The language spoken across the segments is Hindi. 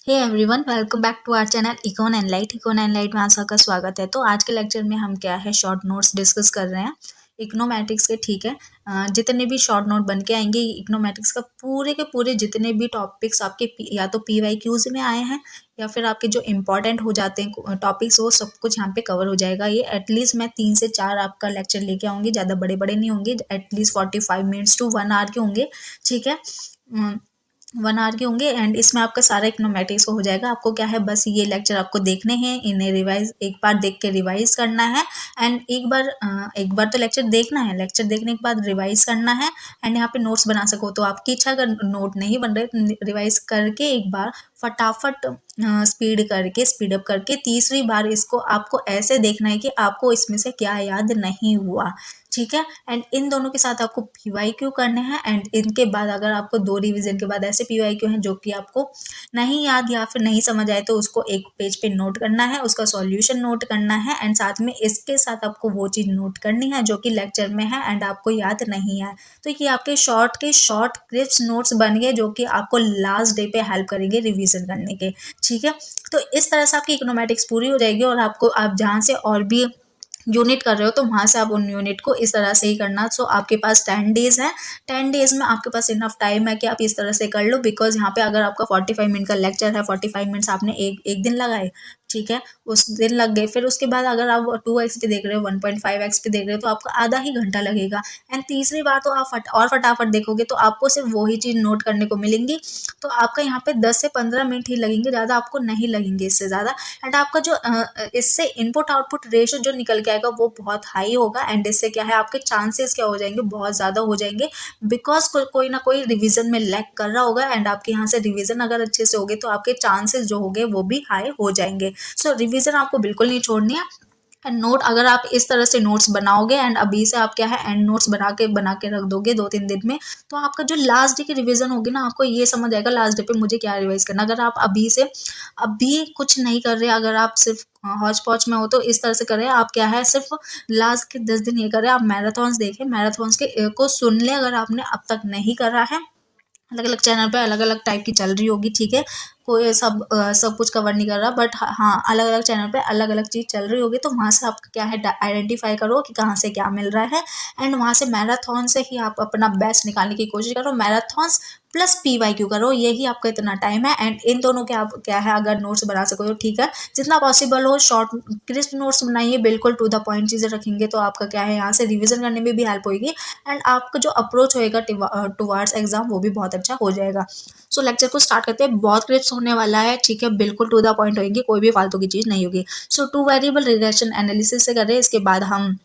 Hey everyone, welcome back to our channel econ enlight. Econ enlight में आप सबका स्वागत है। तो आज के लेक्चर में हम क्या है शॉर्ट नोट्स डिस्कस कर रहे हैं इकोनोमेट्रिक्स के। ठीक है, जितने भी शॉर्ट नोट बन के आएंगे इकोनोमेट्रिक्स का पूरे के पूरे जितने भी टॉपिक्स आपके या तो PYQs में आए हैं या फिर आपके जो इंपॉर्टेंट हो जाते हैं टॉपिक्स, वो सब कुछ यहाँ पे कवर हो जाएगा। ये एटलीस्ट मैं 3 से 4 आपका लेक्चर लेके आऊँगी, ज़्यादा बड़े बड़े नहीं होंगे, एटलीस्ट 45 मिनट्स टू 1 आवर के होंगे। ठीक है, 1 आवर के होंगे एंड इसमें आपका सारा इकोनोमेट्रिक्स को हो जाएगा। आपको क्या है, बस ये लेक्चर आपको देखने हैं, इन्हें रिवाइज एक बार देख के रिवाइज करना है एंड एक बार तो लेक्चर देखना है, लेक्चर देखने के बाद रिवाइज करना है एंड यहाँ पे नोट्स बना सको तो आपकी इच्छा। अगर नोट नहीं बन रहे रिवाइज करके एक बार फटाफट स्पीड अप करके तीसरी बार इसको आपको ऐसे देखना है कि आपको इसमें से क्या याद नहीं हुआ। ठीक है, एंड इन दोनों के साथ आपको PYQ करने हैं एंड इनके बाद अगर आपको 2 रिवीजन के बाद ऐसे PYQ हैं जो कि आपको नहीं याद या फिर नहीं समझ आए तो उसको एक पेज पे नोट करना है, उसका सॉल्यूशन नोट करना है एंड साथ में इसके साथ आपको वो चीज़ नोट करनी है जो कि लेक्चर में है एंड आपको याद नहीं है। तो ये आपके शॉर्ट क्रिप्स नोट्स बन गए जो कि आपको लास्ट डे पे हेल्प करेंगे रिवीजन करने के। ठीक है, तो इस तरह से आपकी इकोनोमेट्रिक्स पूरी हो जाएगी और आपको आप जहाँ से और भी यूनिट कर रहे हो तो वहाँ से आप उन यूनिट को इस तरह से ही करना। सो आपके पास 10 डेज है, 10 डेज में आपके पास इनफ टाइम है कि आप इस तरह से कर लो। बिकॉज यहाँ पे अगर आपका 45 मिनट का लेक्चर है, 45 मिनट्स आपने एक दिन लगाए, ठीक है, उस दिन लग गए। फिर उसके बाद अगर आप 2x पे देख रहे हो, 1.5x पे देख रहे हो तो आपका आधा ही घंटा लगेगा एंड तीसरी बार तो आप फटाफट देखोगे तो आपको सिर्फ वही चीज़ नोट करने को मिलेंगी। तो आपका यहाँ पे 10 से 15 मिनट ही लगेंगे, ज़्यादा आपको नहीं लगेंगे इससे ज़्यादा। एंड आपका जो इससे इनपुट आउटपुट रेशो जो निकल के आएगा वो बहुत हाई होगा एंड इससे क्या है आपके चांसेस क्या हो जाएंगे, बहुत ज़्यादा हो जाएंगे। बिकॉज कोई ना कोई रिवीजन में लैग कर रहा होगा एंड आपके यहाँ से रिवीजन अगर अच्छे से होगे तो आपके चांसेस जो होंगे वो भी हाई हो जाएंगे। सो रिवीजन आपको बिल्कुल नहीं छोड़नी है। एंड नोट अगर आप इस तरह से नोट्स बनाओगे एंड अभी से आप क्या है एंड नोट्स बना के रख दोगे 2-3 दिन में, तो आपका जो लास्ट डे की रिवीजन होगी ना, आपको ये समझ आएगा लास्ट डे पे मुझे क्या रिवाइज करना। अगर आप अभी कुछ नहीं कर रहे, अगर आप सिर्फ हौच पौच में हो तो इस तरह से कर रहे हैं आप क्या है, सिर्फ लास्ट के 10 दिन ये कर रहे हैं। आप मैराथॉन्स देखें, मैराथॉन्स के को सुन ले अगर आपने अब तक नहीं करा है। अलग अलग चैनल पे अलग अलग टाइप की चल रही होगी, ठीक है, कोई सब कुछ कवर नहीं कर रहा, बट हाँ अलग अलग चैनल पे अलग अलग चीज़ चल रही होगी। तो वहाँ से आप क्या है आइडेंटिफाई करो कि कहाँ से क्या मिल रहा है एंड वहाँ से मैराथन से ही आप अपना बेस्ट निकालने की कोशिश करो। मैराथॉन्स प्लस PYQ करो, यही आपका इतना टाइम है एंड इन दोनों के आप क्या है अगर नोट्स बना सको तो ठीक है, जितना पॉसिबल हो शॉर्ट क्रिस्प नोट्स बनाइए, बिल्कुल टू द पॉइंट चीज़ें रखेंगे तो आपका क्या है यहाँ से रिविजन करने में भी हेल्प होगी एंड आपका जो अप्रोच होएगा टुवार्ड्स एग्जाम वो भी बहुत अच्छा हो जाएगा। सो लेक्चर को स्टार्ट करते हैं, बहुत क्रिप्स होने वाला है, ठीक है, बिल्कुल टू द पॉइंट होंगे, कोई भी फालतू की चीज़ नहीं होगी। सो 2 वेरिएबल रिग्रेशन एनालिसिस से करें, इसके बाद हम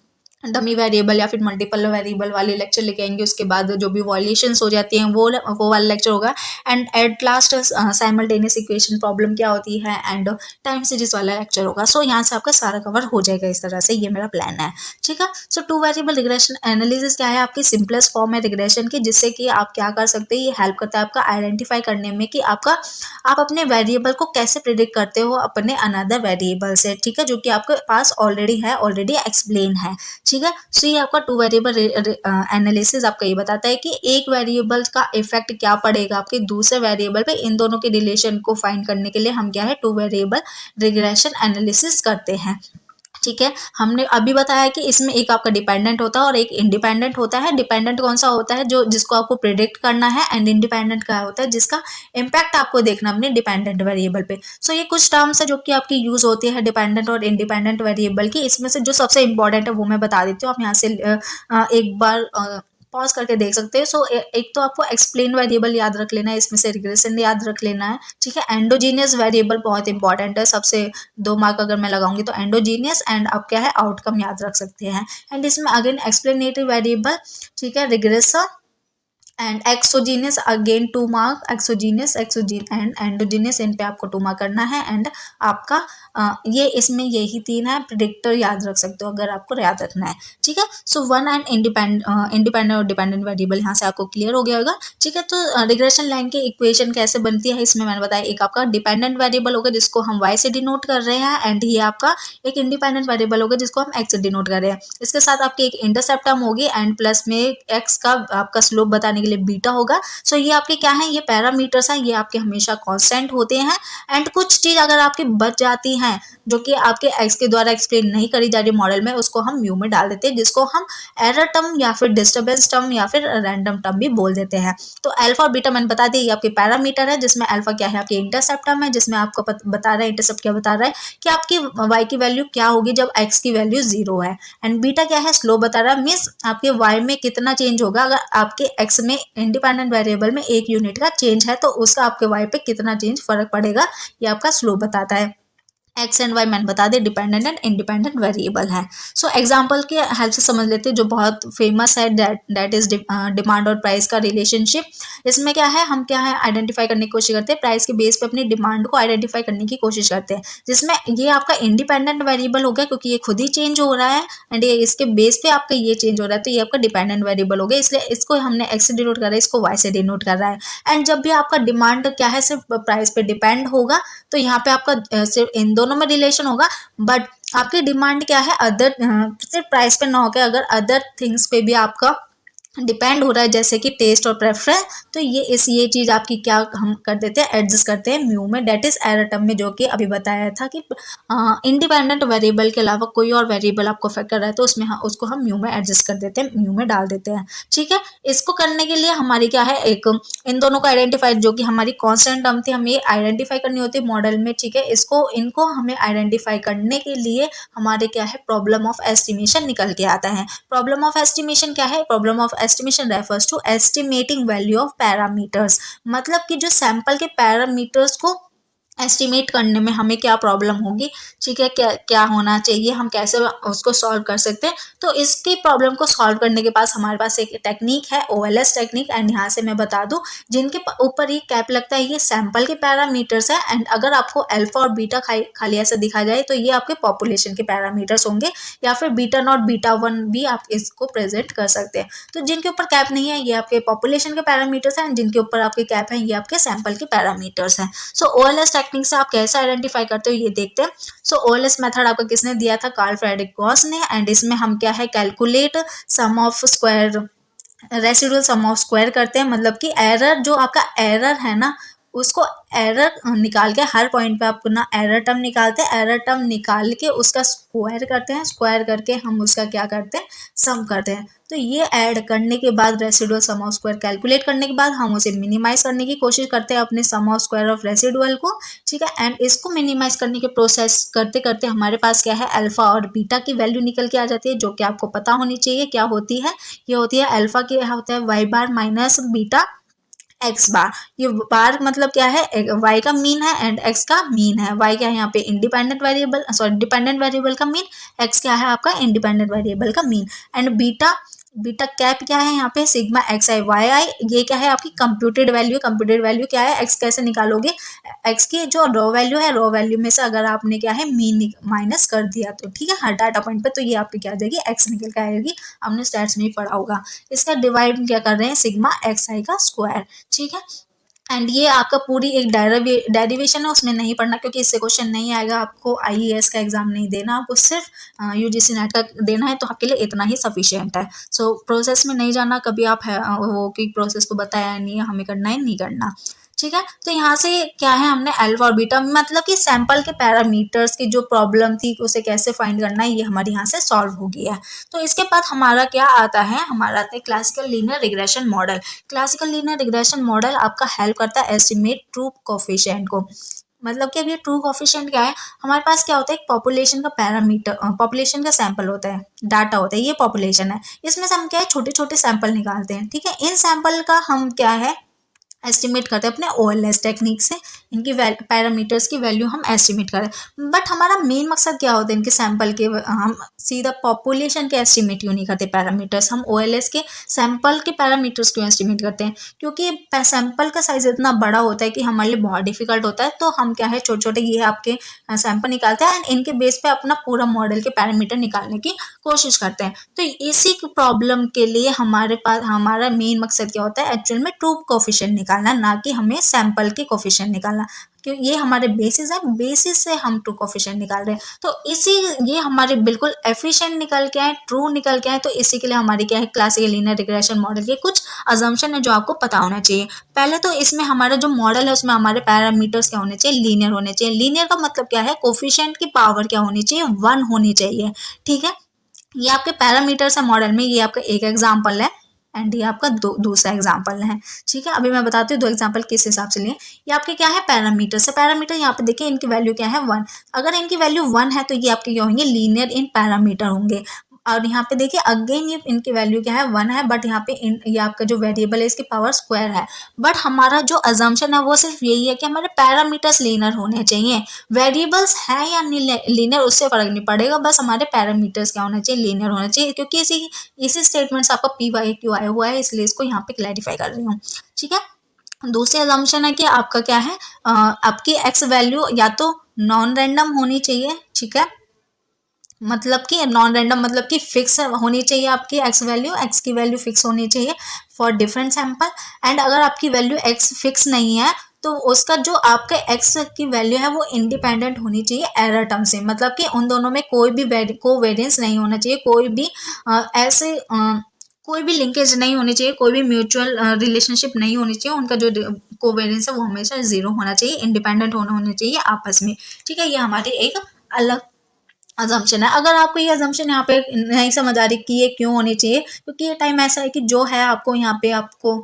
डमी वेरिएबल या फिर मल्टीपल वेरिएबल वाले लेक्चर लेके आएंगे। उसके बाद जो भी वॉल्यूशंस हो जाती हैं वो वाला लेक्चर होगा and at last simultaneous equation problem क्या होती है एंड टाइम सीरीज वाला लेक्चर होगा। सो यहाँ से आपका सारा कवर हो जाएगा इस तरह से, ये मेरा प्लान है, ठीक है। सो 2 वेरिएबल रिग्रेशन एनालिसिस क्या है, आपकी सिंपलेस्ट फॉर्म है रिग्रेशन की, जिससे कि आप क्या कर सकते हैं, ये हेल्प करता है आपका आइडेंटिफाई करने में कि आप अपने वेरिएबल को कैसे प्रिडिक्ट करते हो अपने अनदर वेरिएबल से, ठीक है, जो कि आपके पास ऑलरेडी एक्सप्लेन है, ठीक है। सो ये आपका 2 वेरिएबल एनालिसिस आपका ये बताता है कि एक वेरिएबल का इफेक्ट क्या पड़ेगा आपके दूसरे वेरिएबल पे। इन दोनों के रिलेशन को फाइंड करने के लिए हम क्या है 2 वेरिएबल रिग्रेशन एनालिसिस करते हैं, ठीक है। हमने अभी बताया कि इसमें एक आपका डिपेंडेंट होता है और एक इंडिपेंडेंट होता है। डिपेंडेंट कौन सा होता है, जो जिसको आपको प्रिडिक्ट करना है एंड इंडिपेंडेंट क्या होता है, जिसका इम्पैक्ट आपको देखना अपने डिपेंडेंट वेरिएबल पे। सो ये कुछ टर्म्स है जो कि आपकी यूज होती है डिपेंडेंट और इंडिपेंडेंट वेरिएबल की। इसमें से जो सबसे इंपॉर्टेंट है वो मैं बता देती हूँ, आप यहाँ से एक बार पॉज करके देख सकते हैं। सो एक तो आपको एक्सप्लेन वेरिएबल याद रख लेना है, इसमें से रिग्रेशन याद रख लेना है, ठीक है। एंडोजीनियस वेरिएबल बहुत इंपॉर्टेंट है, सबसे 2 मार्क अगर मैं लगाऊंगी तो एंडोजीनियस एंड आप क्या है आउटकम याद रख सकते हैं। एंड इसमें अगेन एक्सप्लेनेटरी वेरिएबल, ठीक है, regression and exogenous again 2 mark, exogenous and endogenous, इन पे आपको 2 मार्क करना है एंड आपका ये इसमें यही 3 है। प्रिडिक्टर याद रख सकते हो अगर आपको याद रखना है, ठीक है। सो वन एंड इंडिपेंडेंट और डिपेंडेंट वेरिएबल यहाँ से आपको क्लियर हो गया होगा, ठीक है। तो रिग्रेशन लाइन की इक्वेशन कैसे बनती है इसमें मैंने बताया, एक आपका डिपेंडेंट वेरिएबल होगा जिसको हम y से डिनोट कर रहे हैं एंड ये आपका एक इंडिपेंडेंट वेरिएबल होगा जिसको हम x से डिनोट कर रहे हैं। इसके साथ आपकी एक इंटरसेप्ट टर्म होगी एंड प्लस में x का आपका स्लोप बताने के लिए लिए बीटा होगा। सो ये आपके क्या है, ये पैरामीटर्स हैं, ये आपके हमेशा कांस्टेंट होते हैं। एंड कुछ चीज अगर आपकी बच जाती हैं जो कि आपके एक्स के द्वारा एक्सप्लेन नहीं करी जा रही मॉडल में, उसको हम म्यू में डाल देते हैं, जिसको हम एरर टर्म या फिर डिस्टर्बेंस टर्म या फिर रैंडम टर्म भी बोल देते हैं। तो अल्फा और बीटा मैंने बता दिया, ये आपके पैरामीटर है, जिसमें अल्फा क्या है आपकी इंटरसेप्ट टर्म है, जिसमें आपको बता रहा है इंटरसेप्ट क्या बता रहा है कि आपकी वाई की वैल्यू क्या होगी जब एक्स की वैल्यू 0 है। एंड बीटा क्या है, स्लो बता रहा है, मीन्स आपके वाई में कितना चेंज होगा अगर आपके एक्स में इंडिपेंडेंट वेरिएबल में 1 यूनिट का चेंज है, तो उसका आपके वाई पे कितना चेंज फर्क पड़ेगा, ये आपका स्लो बताता है। एक्स एंड वाई मैंने बता दिया डिपेंडेंट एंड इंडिपेंडेंट वेरिएबल है। सो एग्जांपल के हेल्प से समझ लेते हैं जो बहुत फेमस है, दैट इज डिमांड और प्राइस का रिलेशनशिप। इसमें क्या है, हम क्या है आइडेंटिफाई करने की कोशिश करते हैं, प्राइस के बेस पे अपनी डिमांड को आइडेंटिफाई करने की कोशिश करते हैं, जिसमें ये आपका इंडिपेंडेंट वेरिएबल हो गया क्योंकि ये खुद ही चेंज हो रहा है एंड ये इसके बेस पे आपका ये चेंज हो रहा है, तो ये आपका डिपेंडेंट वेरिएबल हो गया, इसलिए इसको हमने एक्स से डिनोट कर रहा है, इसको वाई से डिनोट कर रहा है। एंड जब भी आपका डिमांड क्या है सिर्फ प्राइस पे डिपेंड होगा, तो यहाँ पे आपका सिर्फ इन दोनों में रिलेशन होगा, बट आपकी डिमांड क्या है अदर सिर्फ प्राइस पे ना होकर अगर अदर थिंग्स पे भी आपका डिपेंड हो रहा है, जैसे कि टेस्ट और प्रेफरेंस, तो ये चीज आपकी क्या हम कर देते हैं, एडजस्ट करते हैं म्यू में, डेट इज एरर टर्म में, जो कि अभी बताया था कि इंडिपेंडेंट वेरिएबल के अलावा कोई और वेरिएबल आपको अफेक्ट कर रहा है तो उसमें उसको हम म्यू में एडजस्ट कर देते हैं, म्यू में डाल देते हैं। ठीक है, इसको करने के लिए हमारी क्या है, एक इन दोनों को आइडेंटिफाई, जो कि हमारी कॉन्स्टेंट टर्म थी, हमें आइडेंटिफाई करनी होती है मॉडल में। ठीक है, इनको हमें आइडेंटिफाई करने के लिए हमारे क्या है प्रॉब्लम ऑफ एस्टिमेशन निकल के आता है। प्रॉब्लम ऑफ एस्टिमेशन क्या है, problem of estimation refers to estimating value of parameters, मतलब कि जो सैंपल के पैरामीटर्स को एस्टिमेट करने में हमें क्या प्रॉब्लम होगी, ठीक है, क्या क्या होना चाहिए, हम कैसे उसको सॉल्व कर सकते हैं। तो इसकी प्रॉब्लम को सॉल्व करने के पास हमारे पास एक टेक्निक है, ओएलएस टेक्निक। एंड यहाँ से मैं बता दूं, जिनके ऊपर ये कैप लगता है ये सैंपल के पैरामीटर्स है, एंड अगर आपको अल्फा और बीटा खाली ऐसा दिखा जाए तो ये आपके पॉपुलेशन के पैरामीटर्स होंगे, या फिर बीटा नॉट बीटा वन भी आप इसको प्रेजेंट कर सकते हैं। तो जिनके ऊपर कैप नहीं है ये आपके पॉपुलेशन के पैरामीटर्स हैं, जिनके ऊपर आपके कैप है ये आपके सैंपल के पैरामीटर्स हैं। सो ओएलएस टेक्निक से आप कैसे आइडेंटिफाई करते हो ये देखते हैं। सो ओएलएस मेथड आपका किसने दिया था, कार्ल फ्रेडरिक गॉस ने। एंड इसमें हम क्या है calculate sum of square, residual sum of square करते हैं, मतलब कि एरर जो आपका एरर है ना उसको एरर निकाल के हर पॉइंट पे आप ना एरर टर्म निकालते हैं, एरर टर्म निकाल के उसका स्क्वायर करते हैं, स्क्वायर करके हम उसका क्या करते हैं सम करते हैं। तो ये ऐड करने के बाद residual sum of square calculate करने के बाद हम उसे मिनिमाइज करने की कोशिश करते हैं अपने सम ऑफ स्क्वायर ऑफ रेसिडुअल को। ठीक है, एंड इसको मिनिमाइज करने के प्रोसेस करते करते हमारे पास क्या है अल्फा और बीटा की वैल्यू निकल के आ जाती है, जो कि आपको पता होनी चाहिए क्या होती है। ये होती है अल्फा की होता है वाई बार माइनस बीटा एक्स बार। ये बार मतलब क्या है, वाई का मीन है एंड एक्स का मीन है। वाई क्या है यहाँ पे independent variable, sorry dependent variable का मीन, एक्स क्या है आपका इंडिपेंडेंट वेरिएबल का मीन। एंड बीटा कैप क्या है यहाँ पे सिग्मा एक्स आई वाई आई, ये क्या है आपकी कंप्यूटेड वैल्यू। कंप्यूटेड वैल्यू क्या है, एक्स कैसे निकालोगे, एक्स की जो रॉ वैल्यू है, रॉ वैल्यू में से अगर आपने क्या है मीन माइनस कर दिया तो ठीक है हर डाटा पॉइंट पे, तो ये आपकी क्या आ जाएगी एक्स निकल के आएगी, आपने स्टैट्स में ही पढ़ा होगा। इसका डिवाइड क्या कर रहे हैं सिग्मा एक्स आई का स्क्वायर। ठीक है, एंड ये आपका पूरी एक डेरिवेशन है, उसमें नहीं पढ़ना क्योंकि इससे क्वेश्चन नहीं आएगा, आपको आईएएस का एग्जाम नहीं देना, आपको सिर्फ यूजीसी नेट का देना है, तो आपके लिए इतना ही सफिशिएंट है। सो प्रोसेस में नहीं जाना कभी आप है वो कि प्रोसेस को बताया नहीं है हमें करना है नहीं करना। ठीक है, तो यहाँ से क्या है हमने अल्फा और बीटा मतलब कि सैंपल के पैरामीटर्स की जो प्रॉब्लम थी उसे कैसे फाइंड करना है ये हमारे यहाँ से सॉल्व हो गया है। तो इसके बाद हमारा क्या आता है, हमारा आता है classical linear regression model. Classical linear regression model आपका हेल्प करता है एस्टिमेट ट्रू कोफिशिएंट को। मतलब कि अब ये ट्रू कोफिशिएंट क्या है, हमारे पास क्या होता है एक पॉपुलेशन का पैरामीटर, पॉपुलेशन का सैंपल होता है, डाटा होता है, ये पॉपुलेशन है, इसमें से हम क्या है छोटे छोटे सैंपल निकालते हैं। ठीक है, इन सैंपल का हम क्या है एस्टिमेट करते हैं अपने ओएलएस टेक्निक से, इनकी पैरामीटर्स की वैल्यू हम एस्टिमेट करें। बट हमारा मेन मकसद क्या होता है इनके सैंपल के, हम सीधा पॉपुलेशन के एस्टिमेट क्यों नहीं करते पैरामीटर्स, हम ओएलएस के सैंपल के पैरामीटर्स क्यों एस्टिमेट करते हैं, क्योंकि सैंपल का साइज इतना बड़ा होता है कि हमारे लिए बहुत डिफिकल्ट होता है। तो हम क्या है छोटे छोटे ये आपके सैंपल निकालते हैं एंड इनके बेस पे अपना पूरा मॉडल के पैरामीटर निकालने की कोशिश करते हैं। तो इसी प्रॉब्लम के लिए हमारे पास हमारा मेन मकसद क्या होता है एक्चुअल में ट्रू कोफिशिएंट निकालना, ना कि हमें सैंपल के कोफिशिएंट निकालना। कि ये हमारे बेसिस है, बेसिस से हम ट्रू कोफिशिएंट निकाल रहे हैं। तो इसी ये हमारे बिल्कुल एफिशिएंट निकल के आए, ट्रू निकल के आए। तो इसी के लिए हमारी क्या है, क्लासिकल लीनियर रिग्रेशन मॉडल के कुछ अजम्पशन है जो आपको पता होना चाहिए। पहले तो इसमें हमारा जो मॉडल है उसमें हमारे पैरामीटर्स क्या होने चाहिए, लीनियर होने चाहिए। लीनियर का मतलब क्या है, कोफिशिएंट की पावर क्या होनी चाहिए, 1 होनी चाहिए। ठीक है, ये आपके पैरामीटर्स है मॉडल में। ये आपका एक एग्जाम्पल है एंड ये आपका दूसरा एग्जाम्पल है। ठीक है, अभी मैं बताती हूँ दो एग्जाम्पल किस हिसाब से लिए। ये आपके क्या है, पैरामीटर्स है। पैरामीटर यहाँ पे देखिए इनकी वैल्यू क्या है, 1। अगर इनकी वैल्यू 1 है तो ये आपके क्या होंगे, लीनियर इन पैरामीटर होंगे। और यहाँ पे देखिए अगेन ये इनकी वैल्यू क्या है, 1 है, बट यहाँ पे ये आपका जो वेरिएबल है इसकी पावर स्क्वायर है। बट हमारा जो अजम्पशन है वो सिर्फ यही है कि हमारे पैरामीटर्स लीनियर होने चाहिए। वेरिएबल्स है या लीनियर उससे फर्क नहीं पड़ेगा, बस हमारे पैरामीटर्स क्या होना चाहिए, लीनियर होना चाहिए। क्योंकि इसी स्टेटमेंट से आपका पी वाई क्यू आया हुआ है, इसलिए इसको यहाँ पे क्लैरिफाई कर रही हूँ। ठीक है, दूसरी अजम्पशन है कि आपका क्या है, आपकी एक्स वैल्यू या तो नॉन रैंडम होनी चाहिए। ठीक है, मतलब कि नॉन रैंडम मतलब कि फिक्स होनी चाहिए आपकी एक्स की वैल्यू फिक्स होनी चाहिए फॉर डिफरेंट सैंपल। एंड अगर आपकी वैल्यू एक्स फिक्स नहीं है तो उसका जो आपके एक्स की वैल्यू है वो इंडिपेंडेंट होनी चाहिए एरर टर्म से। मतलब कि उन दोनों में कोई भी कोवेरिएंस नहीं होना चाहिए, कोई भी ऐसे कोई भी लिंकेज नहीं होनी चाहिए, कोई भी म्यूचुअल रिलेशनशिप नहीं होनी चाहिए। उनका जो कोवेरिएंस है वो हमेशा 0 होना चाहिए, इंडिपेंडेंट होना चाहिए आपस में। ठीक है, ये हमारी एक अलग अजम्पशन है। अगर आपको ये अजम्पशन यहाँ पे नहीं समझ आ रही कि ये क्यों होनी चाहिए, क्योंकि ये टाइम ऐसा है कि जो है आपको यहाँ पे आपको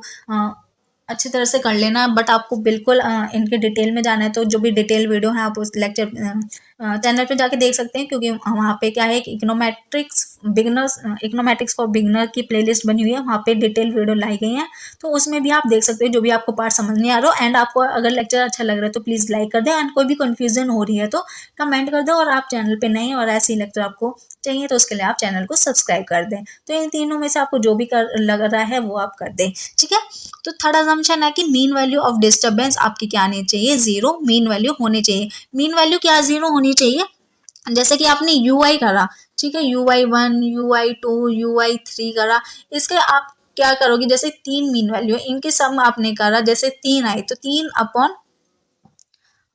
अच्छी तरह से कर लेना है। बट आपको बिल्कुल इनके डिटेल में जाना है तो जो भी डिटेल वीडियो है आप उस लेक्चर चैनल पे जाके देख सकते हैं। क्योंकि वहाँ पे क्या है कि इकोनोमेट्रिक्स फॉर बिगिनर की प्लेलिस्ट बनी हुई है, वहाँ पे डिटेल वीडियो लाई गई है। तो उसमें भी आप देख सकते हैं जो भी आपको पार्ट समझ नहीं आ रहा हो। एंड आपको अगर लेक्चर अच्छा लग रहा है तो प्लीज़ लाइक कर दें। एंड कोई भी कन्फ्यूजन हो रही है तो कमेंट कर दो। और आप चैनल पे नए और ऐसे ही लेक्चर आपको चाहिए तो उसके लिए आप चैनल को सब्सक्राइब कर दें। तो इन तीनों में से आपको जो भी लग रहा है वो आप कर दें। ठीक है, तो थर्ड अजम्पशन है कि मीन वैल्यू ऑफ डिस्टर्बेंस आपकी क्या आनी चाहिए, 0 मीन वैल्यू होनी चाहिए। मीन वैल्यू क्या 0 होनी चाहिए, जैसे कि आपने UI करा, ठीक है, UI1 UI2 UI3 करा, इसके आप क्या करोगे, जैसे 3 मीन वैल्यू है, इनके सम आपने करा, जैसे 3 आई तो 3 अपॉन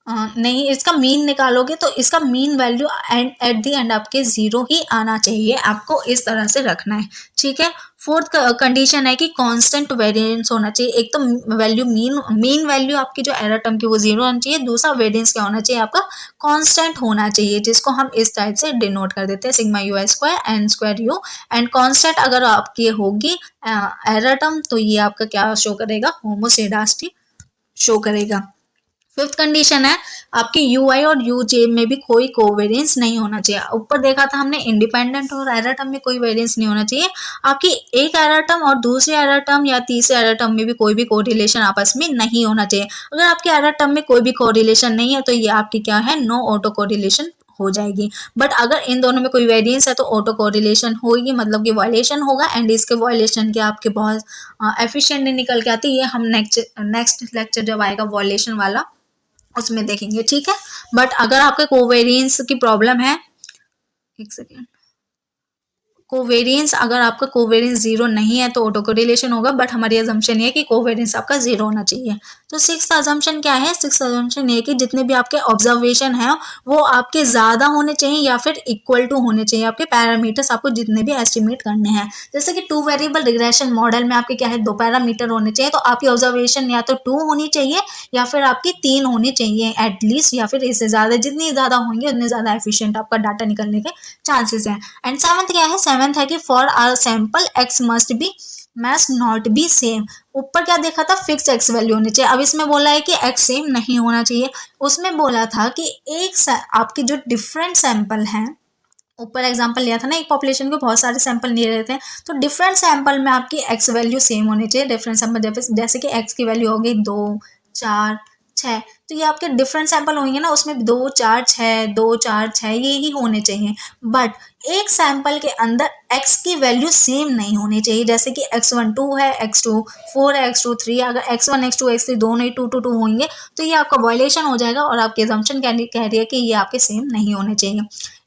नहीं, इसका मीन निकालोगे तो इसका mean value at the end आपके 0 ही आना चाहिए। आपको इस तरह से रखना है। ठीक है, फोर्थ कंडीशन है कि कांस्टेंट वेरिएंस होना चाहिए। एक तो वैल्यू मीन वैल्यू आपकी जो एरर टर्म की वो 0 होना चाहिए। दूसरा वेरिएंस क्या होना चाहिए, आपका कांस्टेंट होना चाहिए, जिसको हम इस टाइप से डिनोट कर देते हैं sigma UI square n square u. And constant अगर आपकी होगी एरर टर्म तो ये आपका क्या शो करेगा, होमोसेडास्टी शो करेगा। फिफ्थ कंडीशन है आपकी UI और UJ में भी कोई कोवेरिएंस नहीं होना चाहिए। ऊपर देखा था हमने इंडिपेंडेंट और एरर टर्म में कोई वेरिएंस नहीं होना चाहिए। आपकी एक एरर टर्म और दूसरे एरर टर्म या तीसरे एरर टर्म में भी कोई भी कोरिलेशन आपस में नहीं होना चाहिए। अगर आपके एरर टर्म में कोई भी कोरिलेशन नहीं है तो ये आपकी क्या है, नो ऑटो कोरिलेशन हो जाएगी। बट अगर इन दोनों में कोई वेरिएंस है तो ऑटो कोरिलेशन होगी, मतलब कि वायलेशन होगा। एंड इसके वायलेशन के आपके बहुत एफिशिएंट निकल के आती है। ये हम नेक्स्ट लेक्चर जब आएगा वायलेशन वाला उसमें देखेंगे। ठीक है, बट अगर आपके कोवेरिएंस की प्रॉब्लम है, एक सेकेंड, कोवेरिएंस अगर आपका कोवेरिएंस 0 नहीं है तो ऑटो कोरिलेशन होगा। बट हमारी अजम्पशन ये है कि कोवेरिएंस आपका 0 होना चाहिए। तो सिक्स्थ अजम्पशन क्या है, सिक्स्थ अजम्पशन ये है कि जितने भी आपके ऑब्जर्वेशन है वो आपके ज़्यादा होने चाहिए या फिर इक्वल टू होने चाहिए। आपके पैरामीटर्स आपको जितने भी एस्टिमेट करने हैं, जैसे कि 2 वेरिएबल रिग्रेशन मॉडल में आपके क्या है, 2 पैरामीटर होने चाहिए। तो आपकी ऑब्जर्वेशन या तो 2 होनी चाहिए या फिर आपकी 3 होनी चाहिए एटलीस्ट, या फिर इससे ज़्यादा। जितनी ज़्यादा होंगे उतने ज़्यादा एफिशिएंट आपका डाटा निकलने के चांसेस हैं। एंड सेवंथ क्या है, सेवंथ है कि for our sample X must not be same. ऊपर क्या देखा था, फिक्स एक्स वैल्यू होनी चाहिए। अब इसमें बोला है कि एक्स सेम नहीं होना चाहिए। उसमें बोला था कि आपके जो डिफरेंट सैंपल हैं, ऊपर एग्जांपल लिया था ना, एक पॉपुलेशन के बहुत सारे सैंपल ले रहे थे, तो डिफरेंट सैंपल में आपकी एक्स वैल्यू सेम होनी चाहिए। डिफरेंट सैंपल जैसे कि एक्स की वैल्यू होगी 2 4 6, तो ये आपके डिफरेंट सैंपल होंगे ना, उसमें 2 4 6 2 4 6 ये ही होने चाहिए। बट एक सैंपल के अंदर x की वैल्यू सेम नहीं होनी चाहिए। जैसे कि x1 2 है, x2 4 है, x2 3 है। अगर x1 x2 x3 दोनों ही 2 2 2 होंगे तो ये आपका वायलेशन हो जाएगा और आपकी अजम्पशन कह रही है कि ये आपके सेम नहीं होने चाहिए।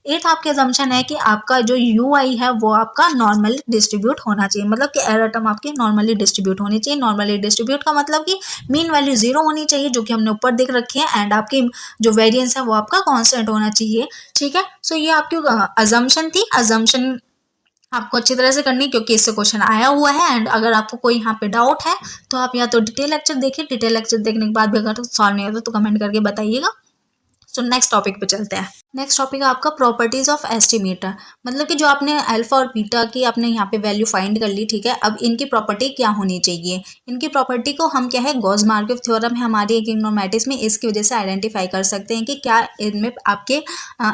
एथ आपकी अजम्पशन है कि आपका जो UI है वो आपका नॉर्मली डिस्ट्रीब्यूट होना चाहिए, मतलब कि एरर टर्म आपकी नॉर्मली डिस्ट्रीब्यूट होनी चाहिए। नॉर्मली डिस्ट्रीब्यूट का मतलब कि मीन वैल्यू 0 होनी चाहिए, जो कि हमने ऊपर देख रखी है, एंड आपकी जो वेरिएंस है वो आपका कांस्टेंट होना चाहिए। ठीक है, सो ये आपकी अजम्पशन थी। अजम्पशन आपको अच्छी तरह से करनी, क्योंकि इससे क्वेश्चन आया हुआ है। एंड अगर आपको कोई यहाँ पे डाउट है तो आप या तो डिटेल लेक्चर देखिए, डिटेल लेक्चर देखने के बाद भी अगर सॉल्व नहीं होता तो कमेंट करके बताइएगा। सो नेक्स्ट टॉपिक पे चलते हैं। नेक्स्ट टॉपिक है आपका प्रॉपर्टीज ऑफ एस्टिमेटर, मतलब कि जो आपने अल्फा और बीटा की आपने यहाँ पे वैल्यू फाइंड कर ली। ठीक है, अब इनकी प्रॉपर्टी क्या होनी चाहिए, इनकी प्रॉपर्टी को हम क्या है गॉस मार्कोव थ्योरम है हमारी इकोनोमेटिक्स में, इसकी वजह से आइडेंटिफाई कर सकते हैं कि क्या इनमें आपके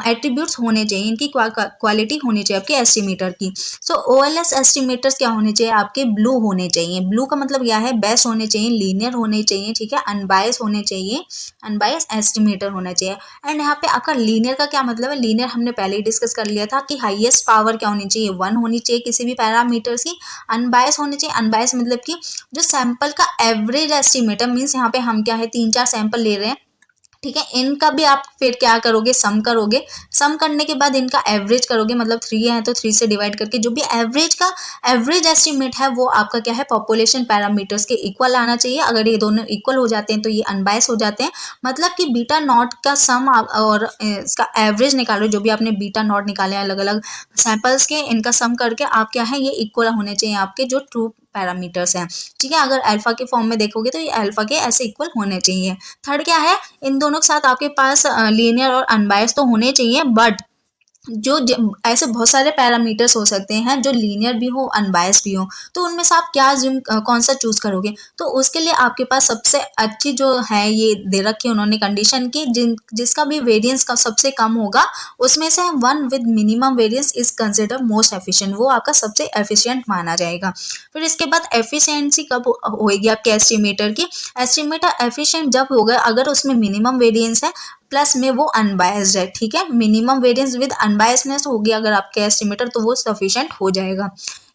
एट्रीब्यूट्स होने चाहिए, इनकी क्वालिटी होनी चाहिए आपके एस्टिमेटर की। सो OLS एस्टिमेटर्स क्या होने चाहिए आपके, ब्लू होने चाहिए। ब्लू का मतलब क्या है, बेस्ट होने चाहिए, लीनियर होने चाहिए, ठीक है, अनबायस होने चाहिए, अनबायस एस्टिमेटर होना चाहिए। एंड यहाँ पे आपका लीनियर का क्या मतलब है, लीनियर हमने पहले ही डिस्कस कर लिया था कि हाईएस्ट पावर क्या होनी चाहिए, 1 होनी चाहिए किसी भी पैरामीटर्स की। अनबायस होनी चाहिए, अनबायस मतलब कि जो सैंपल का एवरेज एस्टिमेटर, मीन्स यहाँ पे हम क्या है 3-4 सैंपल ले रहे हैं। ठीक है, इनका भी आप फिर क्या करोगे, सम करोगे। सम करने के बाद इनका एवरेज करोगे, मतलब 3 है तो 3 से डिवाइड करके जो भी एवरेज का एवरेज एस्टिमेट है वो आपका क्या है पॉपुलेशन पैरामीटर्स के इक्वल आना चाहिए। अगर ये दोनों इक्वल हो जाते हैं तो ये अनबायस हो जाते हैं, मतलब कि बीटा नॉट का सम और इसका एवरेज निकालो, जो भी आपने बीटा नॉट निकाले अलग अलग सैंपल्स के, इनका सम करके आप क्या है ये इक्वल होने चाहिए आपके जो ट्रू पैरामीटर्स हैं। ठीक है, अगर अल्फा के फॉर्म में देखोगे तो ये अल्फा के ऐसे इक्वल होने चाहिए। थर्ड क्या है, इन दोनों के साथ आपके पास लीनियर और अनबायस तो होने चाहिए, बट जो ऐसे बहुत सारे पैरामीटर्स हो सकते हैं जो लीनियर भी हो अनबायस भी हो, तो उनमें से आप क्या कौन सा चूज करोगे। तो उसके लिए आपके पास सबसे अच्छी जो है ये दे रखी है उन्होंने कंडीशन की, जिसका भी वेरिएंस का सबसे कम होगा उसमें से one with minimum variance is consider most efficient, वो आपका सबसे एफिशिएंट माना जाएगा। फिर इसके बाद एफिशिएंसी कब होएगी आपके एस्टिमेटर की, एस्टिमेटर एफिशिएंट जब होगा अगर उसमें मिनिमम वेरिएंस है प्लस में वो अनबायस्ड है। ठीक है, मिनिमम वेरिएंस विद अनबायसनेस होगी अगर आपके एस्टिमेटर, तो वो सफिशिएंट हो जाएगा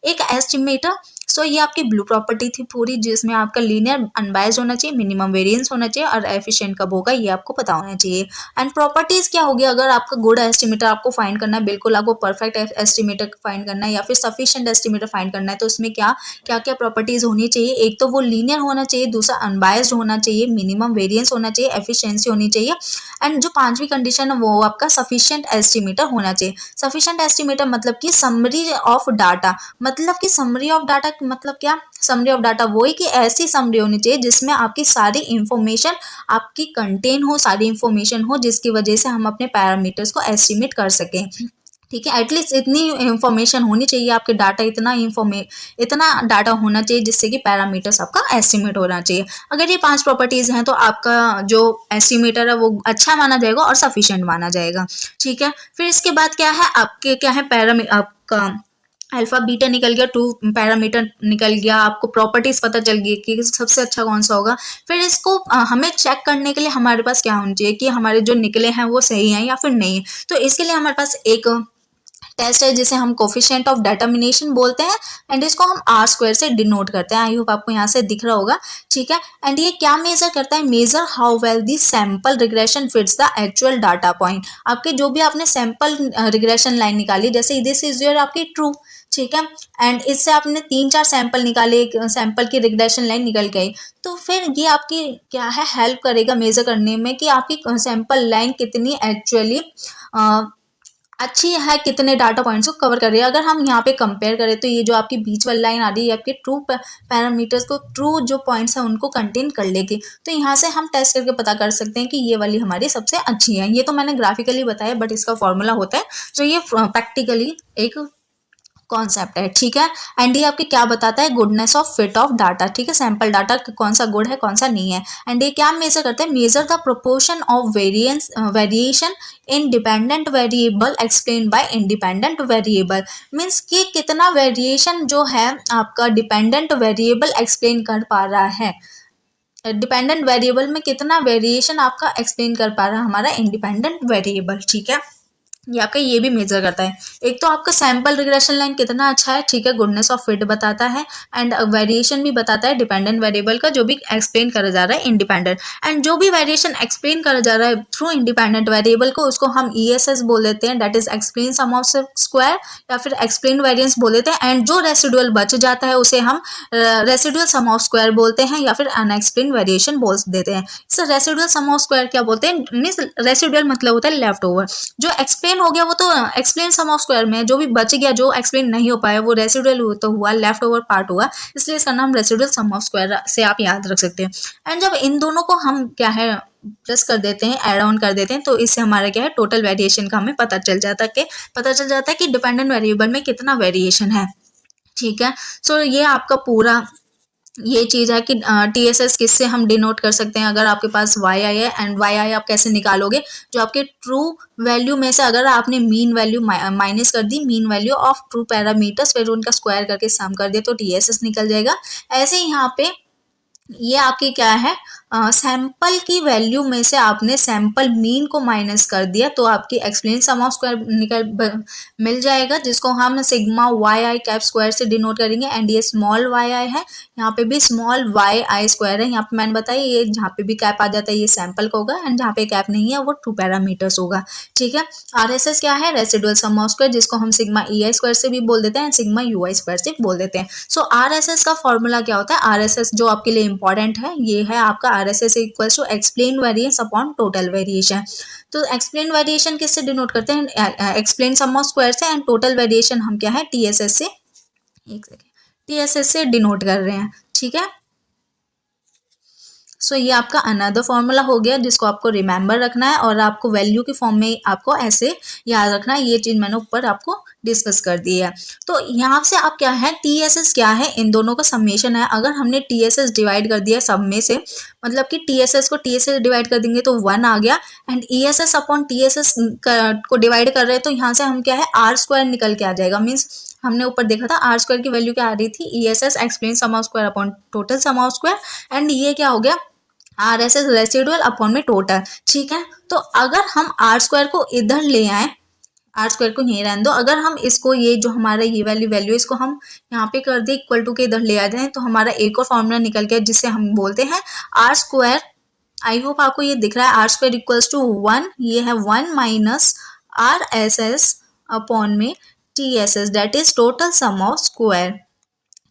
एक एस्टिमेटर। सो ये आपकी ब्लू प्रॉपर्टी थी पूरी, जिसमें आपका लीनियर अनबायस्ड होना चाहिए, मिनिमम वेरिएंस होना चाहिए, और एफिशिएंट कब होगा ये आपको पता होना चाहिए। एंड प्रॉपर्टीज क्या होगी, अगर आपका गुड एस्टिमेटर आपको फाइंड करना है, बिल्कुल आपको परफेक्ट एस्टिमेटर फाइंड करना है या फिर सफिशिएंट एस्टिमेटर फाइंड करना है, तो उसमें क्या क्या क्या प्रॉपर्टीज होनी चाहिए, एक तो वो लीनियर होना चाहिए, दूसरा अनबायस्ड होना चाहिए, मिनिमम वेरिएंस होना चाहिए, एफिशिएंसी होनी चाहिए, एंड जो पांचवी कंडीशन है वो आपका सफिशिएंट एस्टिमेटर होना चाहिए। सफिशिएंट एस्टिमेटर मतलब कि समरी ऑफ डाटा, मतलब कि समरी ऑफ डाटा मतलब क्या, समरी ऑफ डाटा वो ही कि ऐसी समरी होनी चाहिए जिसमें आपकी सारी इंफॉर्मेशन आपकी कंटेन हो, सारी इंफॉर्मेशन हो, जिसकी वजह से हम अपने पैरामीटर्स को एस्टिमेट कर सकें। ठीक है, एटलीस्ट इतनी इंफॉर्मेशन होनी चाहिए आपके डाटा, इतना डाटा होना चाहिए जिससे कि पैरामीटर्स आपका एस्टिमेट होना चाहिए। अगर ये 5 प्रॉपर्टीज हैं तो आपका जो एस्टिमेटर है वो अच्छा माना जाएगा और सफिशिएंट माना जाएगा। ठीक है, फिर इसके बाद क्या है आपके क्या है आपका अल्फा बीटा निकल गया, 2 पैरामीटर निकल गया, आपको प्रॉपर्टीज पता चल गई कि सबसे अच्छा कौन सा होगा। फिर इसको हमें चेक करने के लिए हमारे पास क्या होना चाहिए कि हमारे जो निकले हैं वो सही हैं या फिर नहीं है। तो इसके लिए हमारे पास एक टेस्ट है जिसे हम कोफिशिएंट ऑफ डिटर्मिनेशन बोलते हैं, एंड इसको हम R² से डिनोट करते हैं। आई होप आपको यहाँ से दिख रहा होगा। ठीक है, एंड ये क्या मेजर करता है, major how well the sample regression fits the actual data point. आपके जो भी आपने सैंपल रिग्रेशन लाइन निकाली, जैसे दिस इज योर आपकी ट्रू, ठीक है, एंड इससे आपने 3-4 सैंपल निकाले, एक सैंपल की रिग्रेशन लाइन निकल गई, तो फिर ये आपकी क्या है हेल्प करेगा मेजर करने में कि आपकी सैंपल लाइन कितनी एक्चुअली अच्छी है, कितने डाटा पॉइंट्स को कवर कर रही है। अगर हम यहाँ पे कंपेयर करें तो ये जो आपकी बीच वाली लाइन आ रही है आपके ट्रू पैरामीटर्स को, ट्रू जो पॉइंट्स हैं उनको कंटेन कर लेगी। तो यहाँ से हम टेस्ट करके पता कर सकते हैं कि ये वाली हमारी सबसे अच्छी है। ये तो मैंने ग्राफिकली बताया, बट इसका फॉर्मूला होता है, तो ये प्रैक्टिकली एक कॉन्सेप्ट है। ठीक है, एंड ये आपके क्या बताता है, goodness of fit of data. ठीक है, सैंपल डाटा कौन सा गुड है कौन सा नहीं है। एंड ये क्या मेजर करते हैं, measure the proportion of variation in dependent variable explain by independent variable. Means कि कितना वेरिएशन जो है आपका डिपेंडेंट वेरिएबल एक्सप्लेन कर पा रहा है, डिपेंडेंट वेरिएबल में कितना वेरिएशन आपका एक्सप्लेन कर पा रहा है हमारा इंडिपेंडेंट वेरिएबल। ठीक है, ये आपका ये भी मेजर करता है। एक तो आपका सैंपल रिग्रेशन लाइन कितना अच्छा है, ठीक है, गुडनेस ऑफ फिट बताता है एंड वेरिएशन भी बताता है डिपेंडेंट वेरिएबल का जो भी एक्सप्लेन करा जा रहा है इंडिपेंडेंट, एंड जो भी वेरिएशन एक्सप्लेन करा जा रहा है थ्रू इंडिपेंडेंट वेरिएबल को उसको हम ESS बोल देते हैं, that is explain sum of square या फिर एक्सप्लेन वेरिएंस बोल देते हैं, एंड जो रेसिडुअल बच जाता है उसे हम रेसिडुअल सम ऑफ स्क्वायर बोलते हैं या फिर अनएक्सप्लेन वेरिएशन बोल देते हैं। इसे रेसिडुअल सम ऑफ स्क्वायर क्या बोलते हैं, मीन्स रेसिडुअल मतलब होता है लेफ्ट ओवर, जो एक्सप्लेन हो गया वो तो एक्सप्लेन सम ऑफ स्क्वायर में, जो भी बच गया जो एक्सप्लेन नहीं हो पाया वो रेसिडुअल तो हुआ, लेफ्ट ओवर पार्ट हुआ, इसलिए इसका नाम रेसिडुअल सम ऑफ स्क्वायर से आप याद रख सकते हैं। एंड जब इन दोनों को हम क्या है प्लस कर देते हैं, ऐड ऑन कर देते हैं, तो इससे हमारा क्या है टोटल वेरिएशन का हमें पता चल जाता है कि डिपेंडेंट वेरिएबल में कितना वेरिएशन है, ठीक है। सो ये आपका पूरा ये चीज़ है कि TSS किससे हम डिनोट कर सकते हैं। अगर आपके पास YI है एंड YI आप कैसे निकालोगे, जो आपके ट्रू वैल्यू में से अगर आपने मीन वैल्यू माइनस कर दी, mean value of true parameters, फिर उनका स्क्वायर करके सम कर दिया तो TSS निकल जाएगा। ऐसे ही यहाँ पे ये आपकी क्या है, सैंपल की वैल्यू में से आपने सैंपल मीन को माइनस कर दिया तो आपकी एक्सप्लेन सम ऑफ स्क्वायर मिल जाएगा, जिसको हम सिग्मा YI कैप स्क्वायर से डिनोट करेंगे। एंड ये स्मॉल YI है, यहाँ पे भी स्मॉल YI स्क्वायर है। यहाँ पे मैंने बताया ये जहाँ पे भी कैप आ जाता है ये सैंपल का होगा, एंड जहाँ पे कैप नहीं है वो ट्रू पैरामीटर्स होगा, ठीक है। RSS क्या है, रेसिडुअल सम ऑफ स्क्वायर, जिसको हम सिग्मा EI स्क्वायर से भी बोल देते हैं, सिग्मा UI स्क्वायर से बोल देते हैं। सो RSS का फॉर्मूला क्या होता है, RSS जो आपके लिए इंपॉर्टेंट है ये है आपका RSS equals to explain variance upon total variation. तो एक्सप्लेन वेरिएशन किससे डिनोट करते हैं, एक्सप्लेन सम ऑफ स्क्वायर से, एंड टोटल वेरिएशन हम क्या है TSS से, एक सेकेंड, TSS से डिनोट कर रहे हैं, ठीक है। सो ये आपका अनदर फॉर्मूला हो गया जिसको आपको रिमेंबर रखना है और आपको वैल्यू के फॉर्म में आपको ऐसे याद रखना है। ये चीज़ मैंने ऊपर आपको डिस्कस कर दी है। तो यहाँ से आप क्या है, TSS क्या है, इन दोनों का समेशन है। अगर हमने TSS डिवाइड कर दिया सब में से, मतलब कि TSS को TSS डिवाइड कर देंगे तो 1 आ गया, एंड ESS अपॉन TSS को डिवाइड कर रहे हैं तो यहाँ से हम क्या है R स्क्वायर निकल के आ जाएगा। मीन्स हमने ऊपर देखा था R स्क्वायर की वैल्यू क्या आ रही थी, ESS explain sum of square upon total sum of square, and ये क्या हो गया RSS रेसिडुअल अपॉन में टोटल, ठीक है। तो अगर हम R स्क्वायर को इधर ले आए, R स्क्वायर को यहीं रहने दो, अगर हम इसको ये जो हमारा ये वैल्यू इसको हम यहाँ पे कर दे इक्वल टू के इधर ले आ जाए तो हमारा एक और फॉर्मूला निकल गया जिससे हम बोलते हैं R स्क्वायर। आई होप आपको ये दिख रहा है, R स्क्वायर इक्वल्स टू 1, ये है 1 माइनस RSS अपॉन में TSS, that is total sum of square,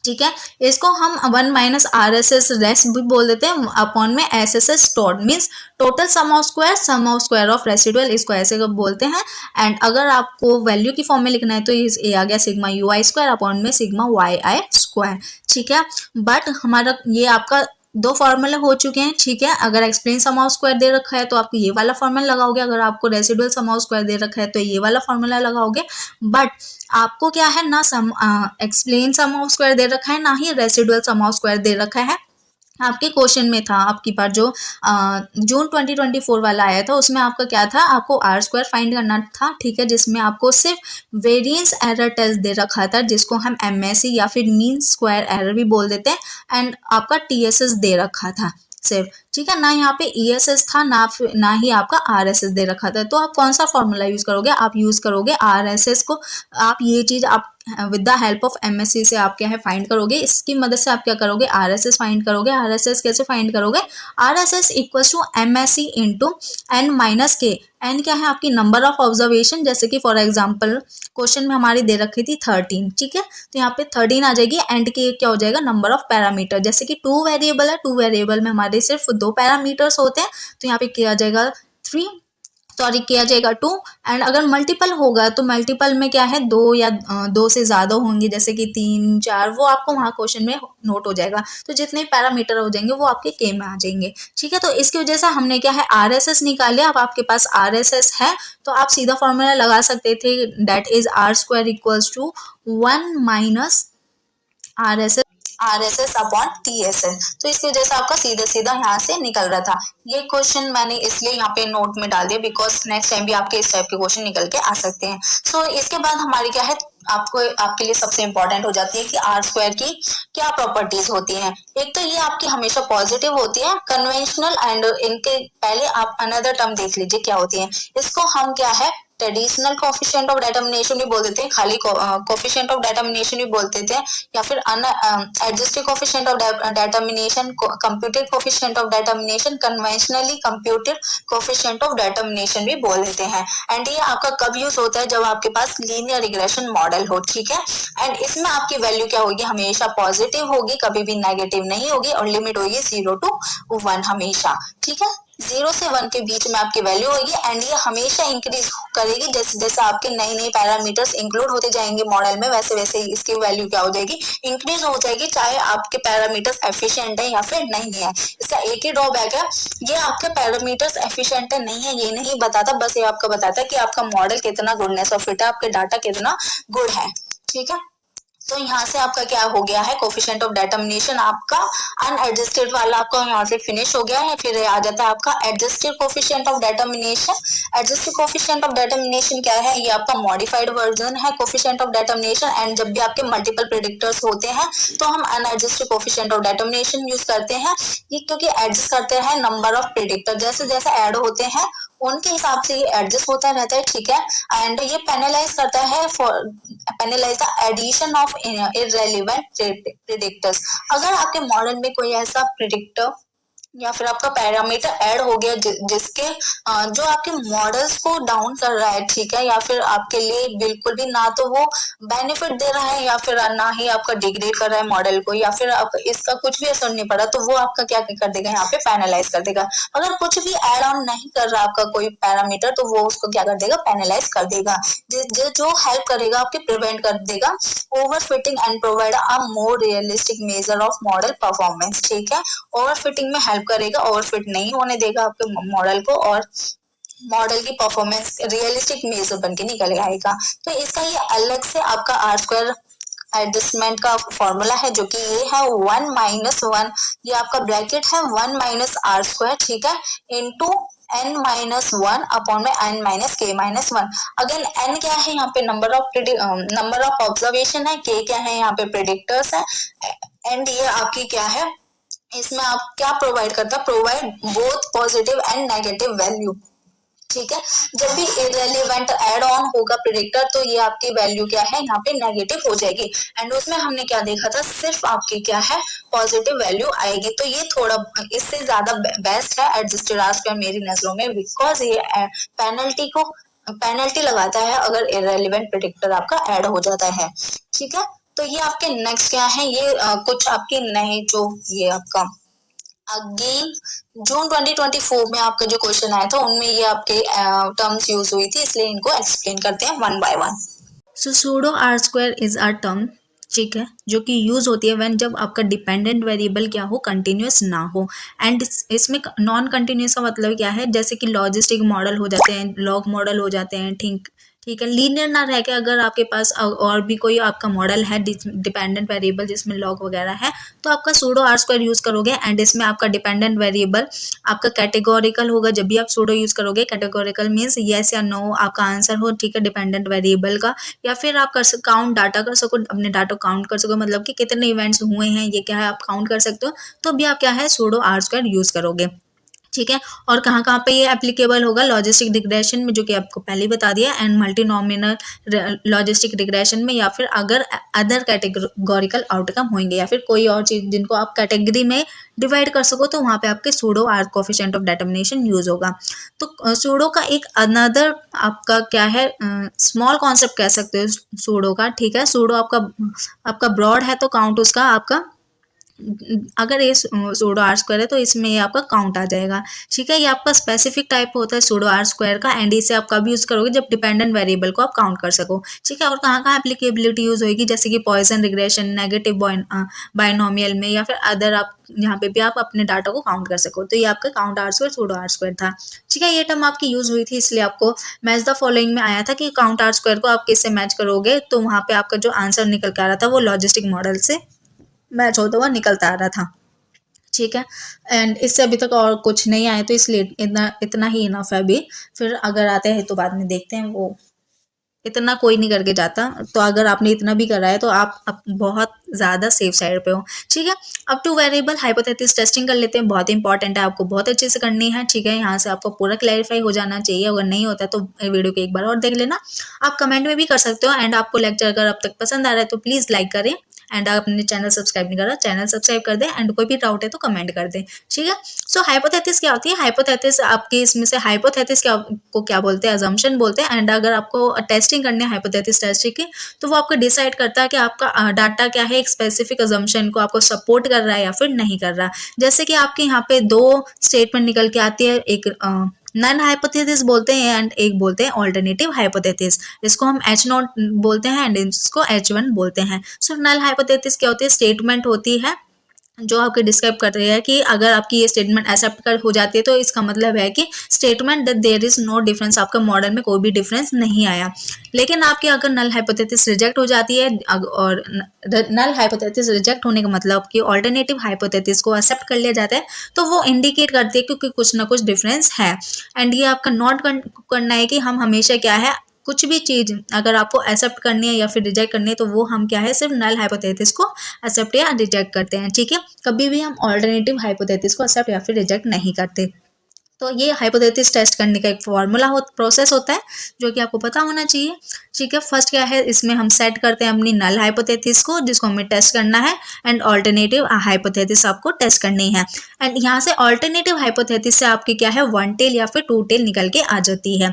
ठीक है। इसको हम 1 माइनस RSS रेस्ट भी बोल देते हैं अपॉन में SSS टोट, means total sum of square of residual, इसको ऐसे बोलते हैं। एंड अगर आपको वैल्यू की फॉर्म में लिखना है तो ये आ गया सिग्मा UI स्क्वायर अपॉन में सिग्मा YI स्क्वायर, ठीक है। बट हमारा ये आपका 2 फॉर्मूले हो चुके हैं, ठीक है। अगर एक्सप्लेन सम ऑफ स्क्वायर दे रखा है तो आपको ये वाला फॉर्मूला लगाओगे, अगर आपको रेसिडुअल सम ऑफ स्क्वायर दे रखा है तो ये वाला फॉर्मूला लगाओगे। बट आपको क्या है ना, एक्सप्लेन सम ऑफ स्क्वायर दे रखा है, ना ही रेसिडुअल सम ऑफ स्क्वायर दे रखा है। आपके क्वेश्चन में था आपकी बार जो जून 2024 वाला आया था उसमें आपका क्या था, आपको R स्क्वायर फाइंड करना था, ठीक है, जिसमें आपको सिर्फ वेरिएंस एरर टेस्ट दे रखा था जिसको हम MSE या फिर मीन स्क्वायर एरर भी बोल देते हैं, एंड आपका TSS दे रखा था सिर्फ, ठीक है। ना यहाँ पे ESS था ना ही आपका RSS दे रखा था। तो आप कौन सा फॉर्मूला यूज करोगे, आप यूज करोगे RSS को। आप ये चीज आप with the help of MSE से आप क्या है फाइंड करोगे, इसकी मदद से आप क्या करोगे RSS फाइंड करोगे। RSS कैसे फाइंड करोगे, RSS equals to MSE into N minus K। N क्या है आपकी नंबर ऑफ ऑब्जर्वेशन, जैसे कि फॉर एग्जाम्पल क्वेश्चन में हमारी दे रखी थी 13, ठीक है, तो यहाँ पे 13 आ जाएगी, एंड के क्या हो जाएगा नंबर ऑफ पैरामीटर, जैसे कि 2 वेरिएबल है, 2 वेरिएबल में हमारे सिर्फ 2 पैरामीटर्स होते हैं तो यहाँ पे क्या आ जाएगा 3, सॉरी किया जाएगा 2। एंड अगर मल्टीपल होगा तो मल्टीपल में क्या है 2 या 2 से ज़्यादा होंगे, जैसे कि 3 4, वो आपको वहाँ क्वेश्चन में नोट हो जाएगा। तो जितने पैरामीटर हो जाएंगे वो आपके के में आ जाएंगे, ठीक है। तो इसकी वजह से हमने क्या है RSS निकाले। अब आपके पास RSS है तो आप सीधा फॉर्मूला लगा सकते थे, that is R square equals to 1 minus RSS upon TSS। तो इसकी वजह से आपका सीधा सीधा यहाँ से निकल रहा था। ये क्वेश्चन मैंने इसलिए यहाँ पे नोट में डाल दिया बिकॉज नेक्स्ट टाइम भी आपके इस टाइप के क्वेश्चन निकल के आ सकते हैं। सो इसके बाद हमारी क्या है, आपके लिए सबसे इंपॉर्टेंट हो जाती है कि R स्क्वायर की क्या प्रॉपर्टीज होती हैं। एक तो ये आपकी हमेशा पॉजिटिव होती है, कन्वेंशनल, एंड इनके पहले आप अनदर टर्म देख लीजिए क्या होती है। इसको हम क्या है ट्रेडिशनल कोफिशिएंट ऑफ डिटरमिनेशन भी बोल देते हैं, खाली कोफिशिएंट ऑफ डिटरमिनेशन भी बोल देते हैं, या फिर adjusted coefficient of determination, computed coefficient of determination, conventionally computed coefficient of determination भी बोल देते हैं। एंड ये आपका कब यूज होता है, जब आपके पास लीनियर रिग्रेशन मॉडल हो, ठीक है। एंड इसमें आपकी वैल्यू क्या होगी, हमेशा पॉजिटिव होगी, कभी भी नेगेटिव नहीं होगी, और लिमिट होगी 0 to 1 हमेशा, ठीक है। 0 से 1 के बीच में आपकी वैल्यू होगी, एंड ये हमेशा इंक्रीज करेगी जैसे जैसे आपके नए नए पैरामीटर्स इंक्लूड होते जाएंगे मॉडल में, वैसे वैसे इसकी वैल्यू क्या हो जाएगी, इंक्रीज हो जाएगी, चाहे आपके पैरामीटर्स एफिशिएंट है या फिर नहीं है। इसका एक ही ड्रॉबैक है, ये आपके पैरामीटर्स एफिशिएंट है नहीं है ये नहीं बताता, बस ये आपको बताता है कि आपका मॉडल कितना गुडनेस ऑफ फिट है, आपके डाटा कितना गुड है, ठीक है। तो यहाँ से आपका क्या हो गया है, कोफिशिएंट ऑफ डिटरमिनेशन आपका अनएडजस्टेड वाला आपका यहाँ से फिनिश हो गया है। फिर आ जाता है आपका adjusted coefficient of determination. Adjusted coefficient of determination क्या है, ये आपका मॉडिफाइड वर्जन है कोफिशिएंट ऑफ डिटरमिनेशन। एंड जब भी आपके मल्टीपल प्रेडिक्टर्स होते हैं तो हम unadjusted coefficient of determination use करते हैं, ये क्योंकि एडजस्ट करते हैं नंबर ऑफ प्रेडिक्टर, जैसे जैसे ऐड होते हैं उनके हिसाब से ये एडजस्ट होता रहता है, ठीक है। एंड ये पेनलाइज करता है for penalize the addition of irrelevant predictors. अगर आपके मॉडल में कोई ऐसा प्रेडिक्टर या फिर आपका पैरामीटर ऐड हो गया जिसके जो आपके मॉडल्स को डाउन कर रहा है, ठीक है, या फिर आपके लिए बिल्कुल भी ना तो वो बेनिफिट दे रहा है या फिर ना ही आपका डिग्रेड कर रहा है मॉडल को, या फिर आप इसका कुछ भी असर नहीं पड़ा, तो वो आपका क्या कर देगा, यहाँ पे पेनलाइज कर देगा। अगर कुछ भी ऐड ऑन नहीं कर रहा आपका कोई पैरामीटर, तो वो उसको क्या कर देगा, पेनलाइज कर देगा, जो हेल्प करेगा आपके प्रिवेंट कर देगा overfitting and provide a more realistic measure of model performance, ठीक है। ओवरफिटिंग में हेल्प करेगा, ओवरफिट नहीं होने देगा आपके मॉडल को, और मॉडल की परफॉर्मेंस रियलिस्टिक मेजर बन के निकल आएगा। तो इसका ये अलग से आपका आर स्क्वायर एडजस्टमेंट का फॉर्मूला है, जो कि ये है 1 - 1, ये आपका ब्रैकेट है 1 - आर स्क्वायर, ठीक है, इनटू n-1 अपॉन में n-k-1। अगेन n क्या है यहाँ पे, नंबर ऑफ ऑब्जर्वेशन है, k क्या है यहाँ पे प्रेडिक्टर्स है, एंड ये आपकी क्या है, इसमें आप क्या प्रोवाइड करता है, provide both positive and negative value, ठीक है। जब भी इररेलेवेंट ऐड ऑन होगा प्रेडिक्टर, तो ये आपकी वैल्यू क्या है, यहाँ पे नेगेटिव हो जाएगी। एंड उसमें हमने क्या देखा था, सिर्फ आपकी क्या है, पॉजिटिव वैल्यू आएगी। तो ये थोड़ा इससे ज्यादा बेस्ट है एडजस्टेड आर स्क्वायर मेरी नजरों में, बिकॉज ये पेनल्टी लगाता है अगर इररेलेवेंट प्रेडिक्टर आपका ऐड हो जाता है, ठीक है। तो ये आपके नेक्स्ट क्या है, ये कुछ आपके नए जो ये आपका अगेन जून 2024 में आपका जो क्वेश्चन आया था उनमें ये आपके टर्म्स यूज हुई थी, इसलिए इनको एक्सप्लेन करते हैं one by one. So pseudo R square is a term, ठीक है, जो कि यूज होती है व्हेन जब आपका डिपेंडेंट वेरिएबल क्या हो, कंटिन्यूस ना हो। एंड इसमें नॉन कंटिन्यूस का मतलब क्या है, जैसे कि लॉजिस्टिक मॉडल हो जाते हैं, लॉग मॉडल हो जाते हैं, ठीक है, लीनियर ना रह के अगर आपके पास और भी कोई आपका मॉडल है डिपेंडेंट वेरिएबल जिसमें लॉग वगैरह है, तो आपका सूडो आर स्क्वायर यूज करोगे। एंड इसमें आपका डिपेंडेंट वेरिएबल आपका कैटेगोरिकल होगा। जब भी आप सूडो यूज करोगे, कैटेगोरिकल मीन्स येस या नो आपका आंसर हो, ठीक है, डिपेंडेंट वेरिएबल का, या फिर आप काउंट डाटा कर सको, अपने डाटा काउंट कर सको, मतलब कि कितने इवेंट्स हुए हैं ये क्या है आप काउंट कर सकते हो, तो भी आप क्या है सूडो आर स्क्वायर यूज करोगे, ठीक है। और कहाँ कहाँ पे ये एप्लीकेबल होगा, लॉजिस्टिक रिग्रेशन में, जो कि आपको पहले ही बता दिया, एंड मल्टीनॉमिनल लॉजिस्टिक रिग्रेशन में, या फिर अगर अदर कैटेगोरिकल आउटकम होंगे या फिर कोई और चीज जिनको आप कैटेगरी में डिवाइड कर सको, तो वहाँ पे आपके pseudo R coefficient of determination use होगा। तो सूडो का एक अनदर आपका क्या है, स्मॉल कॉन्सेप्ट कह सकते हो सूडो का, ठीक है। सूडो आपका ब्रॉड है, तो काउंट उसका आपका, अगर ये सूडो आर स्क्वायर है तो इसमें ये आपका काउंट आ जाएगा, ठीक है। ये आपका स्पेसिफिक टाइप होता है सूडो आर स्क्वायर का, एंड इसे आप कभी यूज करोगे जब डिपेंडेंट वेरिएबल को आप काउंट कर सको, ठीक है। और कहाँ कहाँ एप्लीकेबिलिटी यूज होगी, जैसे कि पॉइजन रिग्रेशन, नेगेटिव बाइनोमियल में, या फिर अदर आप यहाँ पे भी आप अपने डाटा को काउंट कर सको। तो ये आपका count R square pseudo R square था, ठीक है। ये टर्म आपकी यूज हुई थी, इसलिए आपको मैच द फॉलोइंग में आया था कि काउंट आर स्क्वायर को आप किससे मैच करोगे, तो वहाँ पे आपका जो आंसर निकल के आ रहा था वो लॉजिस्टिक मॉडल से मैच होता हुआ निकलता आ रहा था, ठीक है। एंड इससे अभी तक और कुछ नहीं आया, तो इसलिए इतना ही इनफ है अभी। फिर अगर आते हैं तो बाद में देखते हैं वो इतना कोई नहीं करके जाता। तो अगर आपने इतना भी करा है तो आप बहुत ज़्यादा सेफ साइड पे हो, ठीक है। अब टू वेरिएबल हाइपोथेसिस टेस्टिंग कर लेते हैं, बहुत इंपॉर्टेंट है, आपको बहुत अच्छे से करनी है, ठीक है। यहाँ से आपको पूरा क्लैरिफाई हो जाना चाहिए, अगर नहीं होता तो वीडियो को एक बार और देख लेना। आप कमेंट में भी कर सकते हो। एंड आपको लेक्चर अगर अब तक पसंद आ रहा है तो प्लीज़ लाइक करें। एंड आप अपने चैनल सब्सक्राइब नहीं करा, चैनल सब्सक्राइब कर दें। एंड कोई भी डाउट है तो कमेंट कर दें, ठीक है। सो हाइपोथेसिस क्या होती है? हाइपोथेसिस आपके इसमें से हाइपोथेसिस क्या बोलते हैं? अजम्पशन बोलते हैं। एंड अगर आपको टेस्टिंग करनी है हाइपोथेसिस टेस्टिंग की, तो वो आपको डिसाइड करता है कि आपका डाटा क्या है, एक स्पेसिफिक अजम्पशन को आपको सपोर्ट कर रहा है या फिर नहीं कर रहा। जैसे कि आपके यहाँ पे दो स्टेटमेंट निकल के आती है, एक नन हाइपोथेसिस बोलते हैं एंड एक बोलते हैं ऑल्टरनेटिव हाइपोथेसिस। इसको हम H0 बोलते हैं एंड इसको H1 बोलते हैं। सो नल हाइपोथेसिस क्या होती है? स्टेटमेंट होती है जो आपको डिस्क्राइब कर रही है कि अगर आपकी ये स्टेटमेंट एक्सेप्ट कर हो जाती है तो इसका मतलब है कि statement that there is no difference, आपका मॉडल में कोई भी डिफरेंस नहीं आया। लेकिन आपकी अगर नल हाइपोथेसिस रिजेक्ट हो जाती है, और नल हाइपोथेसिस रिजेक्ट होने का मतलब कि ऑल्टरनेटिव हाइपोथेसिस को एक्सेप्ट कर लिया जाता है, तो वो इंडिकेट करती है कि कुछ ना कुछ डिफरेंस है। एंड ये आपका नोट करना है कि हम हमेशा क्या है, कुछ भी चीज़ अगर आपको एक्सेप्ट करनी है या फिर रिजेक्ट करनी है तो वो हम क्या है, सिर्फ नल हाइपोथेसिस को एक्सेप्ट या रिजेक्ट करते हैं, ठीक है। कभी भी हम ऑल्टरनेटिव हाइपोथेसिस को एक्सेप्ट या फिर रिजेक्ट नहीं करते। तो ये हाइपोथेसिस टेस्ट करने का एक फॉर्मूला प्रोसेस होता है जो कि आपको पता होना चाहिए, ठीक है। फर्स्ट क्या है, इसमें हम सेट करते हैं अपनी नल हाइपोथेसिस को जिसको हमें टेस्ट करना है, एंड ऑल्टरनेटिव हाइपोथेसिस आपको टेस्ट करनी है। एंड यहाँ से ऑल्टरनेटिव हाइपोथेसिस से आपकी क्या है, वन टेल या फिर टू टेल निकल के आ जाती है।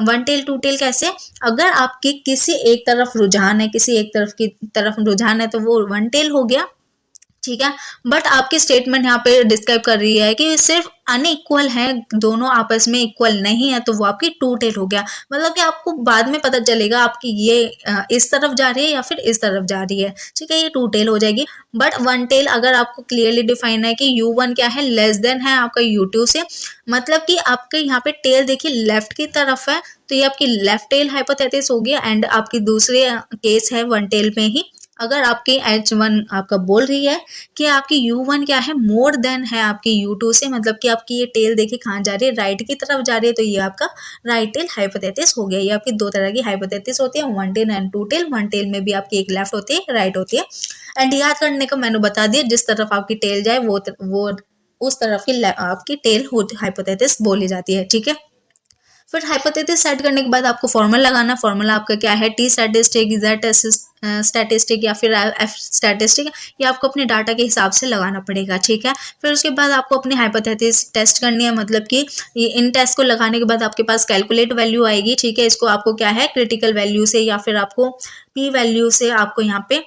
वन टेल टू टेल कैसे? अगर आपकी किसी एक तरफ रुझान है, किसी एक तरफ की तरफ रुझान है तो वो वन टेल हो गया, ठीक है। बट आपकी स्टेटमेंट यहाँ पे डिस्क्राइब कर रही है कि सिर्फ अनइक्वल है, दोनों आपस में इक्वल नहीं है, तो वो आपकी टू टेल हो गया। मतलब कि आपको बाद में पता चलेगा आपकी ये इस तरफ जा रही है या फिर इस तरफ जा रही है, ठीक है, ये टू टेल हो जाएगी। बट वन टेल अगर आपको क्लियरली डिफाइन है कि U1 क्या है, लेस देन है आपका U2 से, मतलब कि आपके यहाँ पे टेल देखिए लेफ्ट की तरफ है, तो ये आपकी लेफ्ट टेल हाइपोथेसिस हो गया। एंड आपकी दूसरे केस है वन टेल में ही, अगर आपकी H1 आपका बोल रही है कि आपकी U1 क्या है, मोर देन है आपकी U2 से, मतलब कि आपकी ये टेल देखिए कहाँ जा रही है, राइट की तरफ जा रही है, तो ये आपका राइट टेल हाइपोथेसिस हो गया। ये आपकी दो तरह की हाइपोथेसिस होती है, one tail and two tail. One tail में भी आपकी एक लेफ्ट होती है, एक राइट होती है। एंड याद करने को मैंने बता दिया, जिस तरफ आपकी टेल जाए वो उस तरफ की आपकी टेल हाइपोथेसिस बोली जाती है, ठीक है। फिर हाइपोथेसिस सेट करने के बाद आपको फॉर्मूला लगाना। फॉर्मूला आपका क्या है, टी स्टैटिस्टिक, जेड स्टैटिस्टिक या फिर एफ स्टैटिस्टिक, ये आपको अपने डाटा के हिसाब से लगाना पड़ेगा, ठीक है। फिर उसके बाद आपको अपनी हाइपोथेसिस टेस्ट करनी है, मतलब कि इन टेस्ट को लगाने के बाद आपके पास कैलकुलेट वैल्यू आएगी, ठीक है। इसको आपको क्या है, क्रिटिकल वैल्यू से या फिर आपको पी वैल्यू से आपको यहाँ पे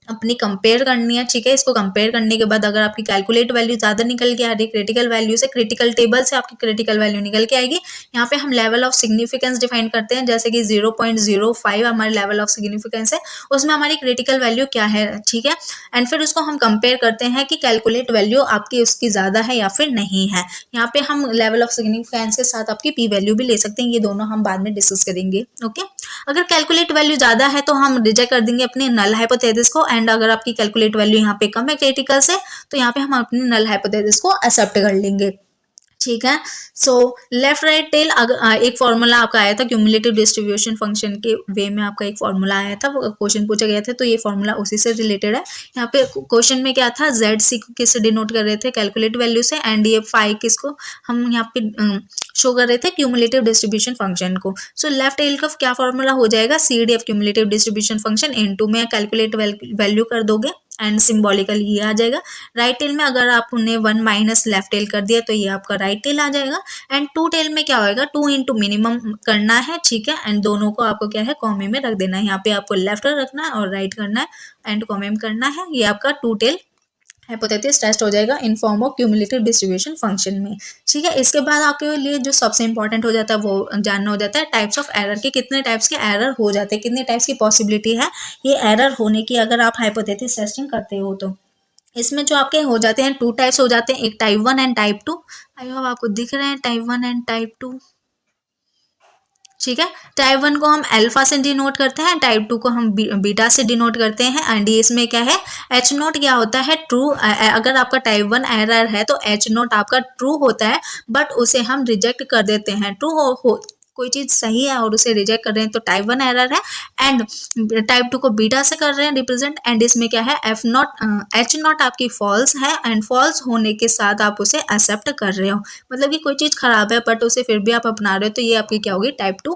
अपनी कंपेयर करनी है, ठीक है। इसको कंपेयर करने के बाद अगर आपकी कैलकुलेट वैल्यू ज़्यादा निकल के आ रही है क्रिटिकल वैल्यू से, क्रिटिकल टेबल से आपकी क्रिटिकल वैल्यू निकल के आएगी। यहाँ पे हम लेवल ऑफ सिग्निफिकेंस डिफाइन करते हैं, जैसे कि 0.05 हमारे लेवल ऑफ सिग्निफिकेंस है, उसमें हमारी क्रिटिकल वैल्यू क्या है, ठीक है। एंड फिर उसको हम कंपेयर करते हैं कि कैलकुलेट वैल्यू आपकी उसकी ज़्यादा है या फिर नहीं है। यहाँ पे हम लेवल ऑफ सिग्निफिकेंस के साथ आपकी पी वैल्यू भी ले सकते हैं, ये दोनों हम बाद में डिस्कस करेंगे, ओके। अगर कैलकुलेट वैल्यू ज़्यादा है तो हम रिजेक्ट कर देंगे अपने नल हाइपोथेसिस को। एंड अगर आपकी कैलकुलेट वैल्यू यहाँ पे कम है क्रिटिकल से, तो यहाँ पे हम अपनी नल हाइपोथेसिस को एक्सेप्ट कर लेंगे, ठीक है। सो लेफ्ट राइट टेल, एक फॉर्मूला आपका आया था क्यूमुलेटिव डिस्ट्रीब्यूशन फंक्शन के वे में, आपका एक फॉर्मूला आया था, क्वेश्चन पूछा गया था, तो ये फॉर्मूला उसी से रिलेटेड है। यहाँ पे क्वेश्चन में क्या था, ZC को किससे डिनोट कर रहे थे, कैलकुलेट वैल्यू से, एंड ये फाई किसको हम यहाँ पे शो कर रहे थे, क्यूमुलेटिव डिस्ट्रीब्यूशन फंक्शन को। सो लेफ्ट टेल का क्या फॉर्मूला हो जाएगा, CDF cumulative distribution function into में कैलकुलेट वैल्यू कर दोगे एंड सिंबॉलिकली ये आ जाएगा। राइट टेल में अगर आप उन्हें 1 माइनस लेफ्ट टेल कर दिया तो ये आपका राइट टेल आ जाएगा। एंड टू टेल में क्या होएगा, 2 इंटू मिनिमम करना है, ठीक है। एंड दोनों को आपको क्या है, कॉमे में रख देना है। यहाँ पे आपको लेफ्ट रखना है और राइट करना है एंड कॉमे में करना है। ये आपका टू टेल हाइपोथेसिस टेस्ट हो जाएगा in form of cumulative distribution function में, ठीक है। इसके बाद आपके लिए जो सबसे इंपॉर्टेंट हो जाता है वो जानना हो जाता है टाइप्स ऑफ एरर के, कितने टाइप्स के एरर हो जाते हैं, कितने टाइप्स की पॉसिबिलिटी है ये एरर होने की अगर आप हाइपोथेसिस टेस्टिंग करते हो तो। इसमें जो आपके हो जाते हैं 2 टाइप्स हो जाते हैं, एक type 1 and type 2। I hope आपको दिख रहे हैं टाइप 1 एंड टाइप 2, ठीक है। टाइप 1 को हम अल्फा से डिनोट करते हैं, टाइप 2 को हम बीटा से डिनोट करते हैं। एंड इसमें क्या है, H0 क्या होता है, ट्रू। अगर आपका टाइप 1 एरर है तो H0 आपका ट्रू होता है, बट उसे हम रिजेक्ट कर देते हैं। ट्रू हो कोई चीज़ सही है और उसे रिजेक्ट कर रहे हैं तो टाइप 1 एरर है। एंड टाइप 2 को बीटा से कर रहे हैं रिप्रेजेंट, एंड इसमें क्या है एफ नॉट एच नॉट आपकी फॉल्स है, एंड फॉल्स होने के साथ आप उसे एक्सेप्ट कर रहे हो, मतलब कि कोई चीज़ खराब है बट उसे फिर भी आप अपना रहे हो, तो ये आपकी क्या होगी टाइप 2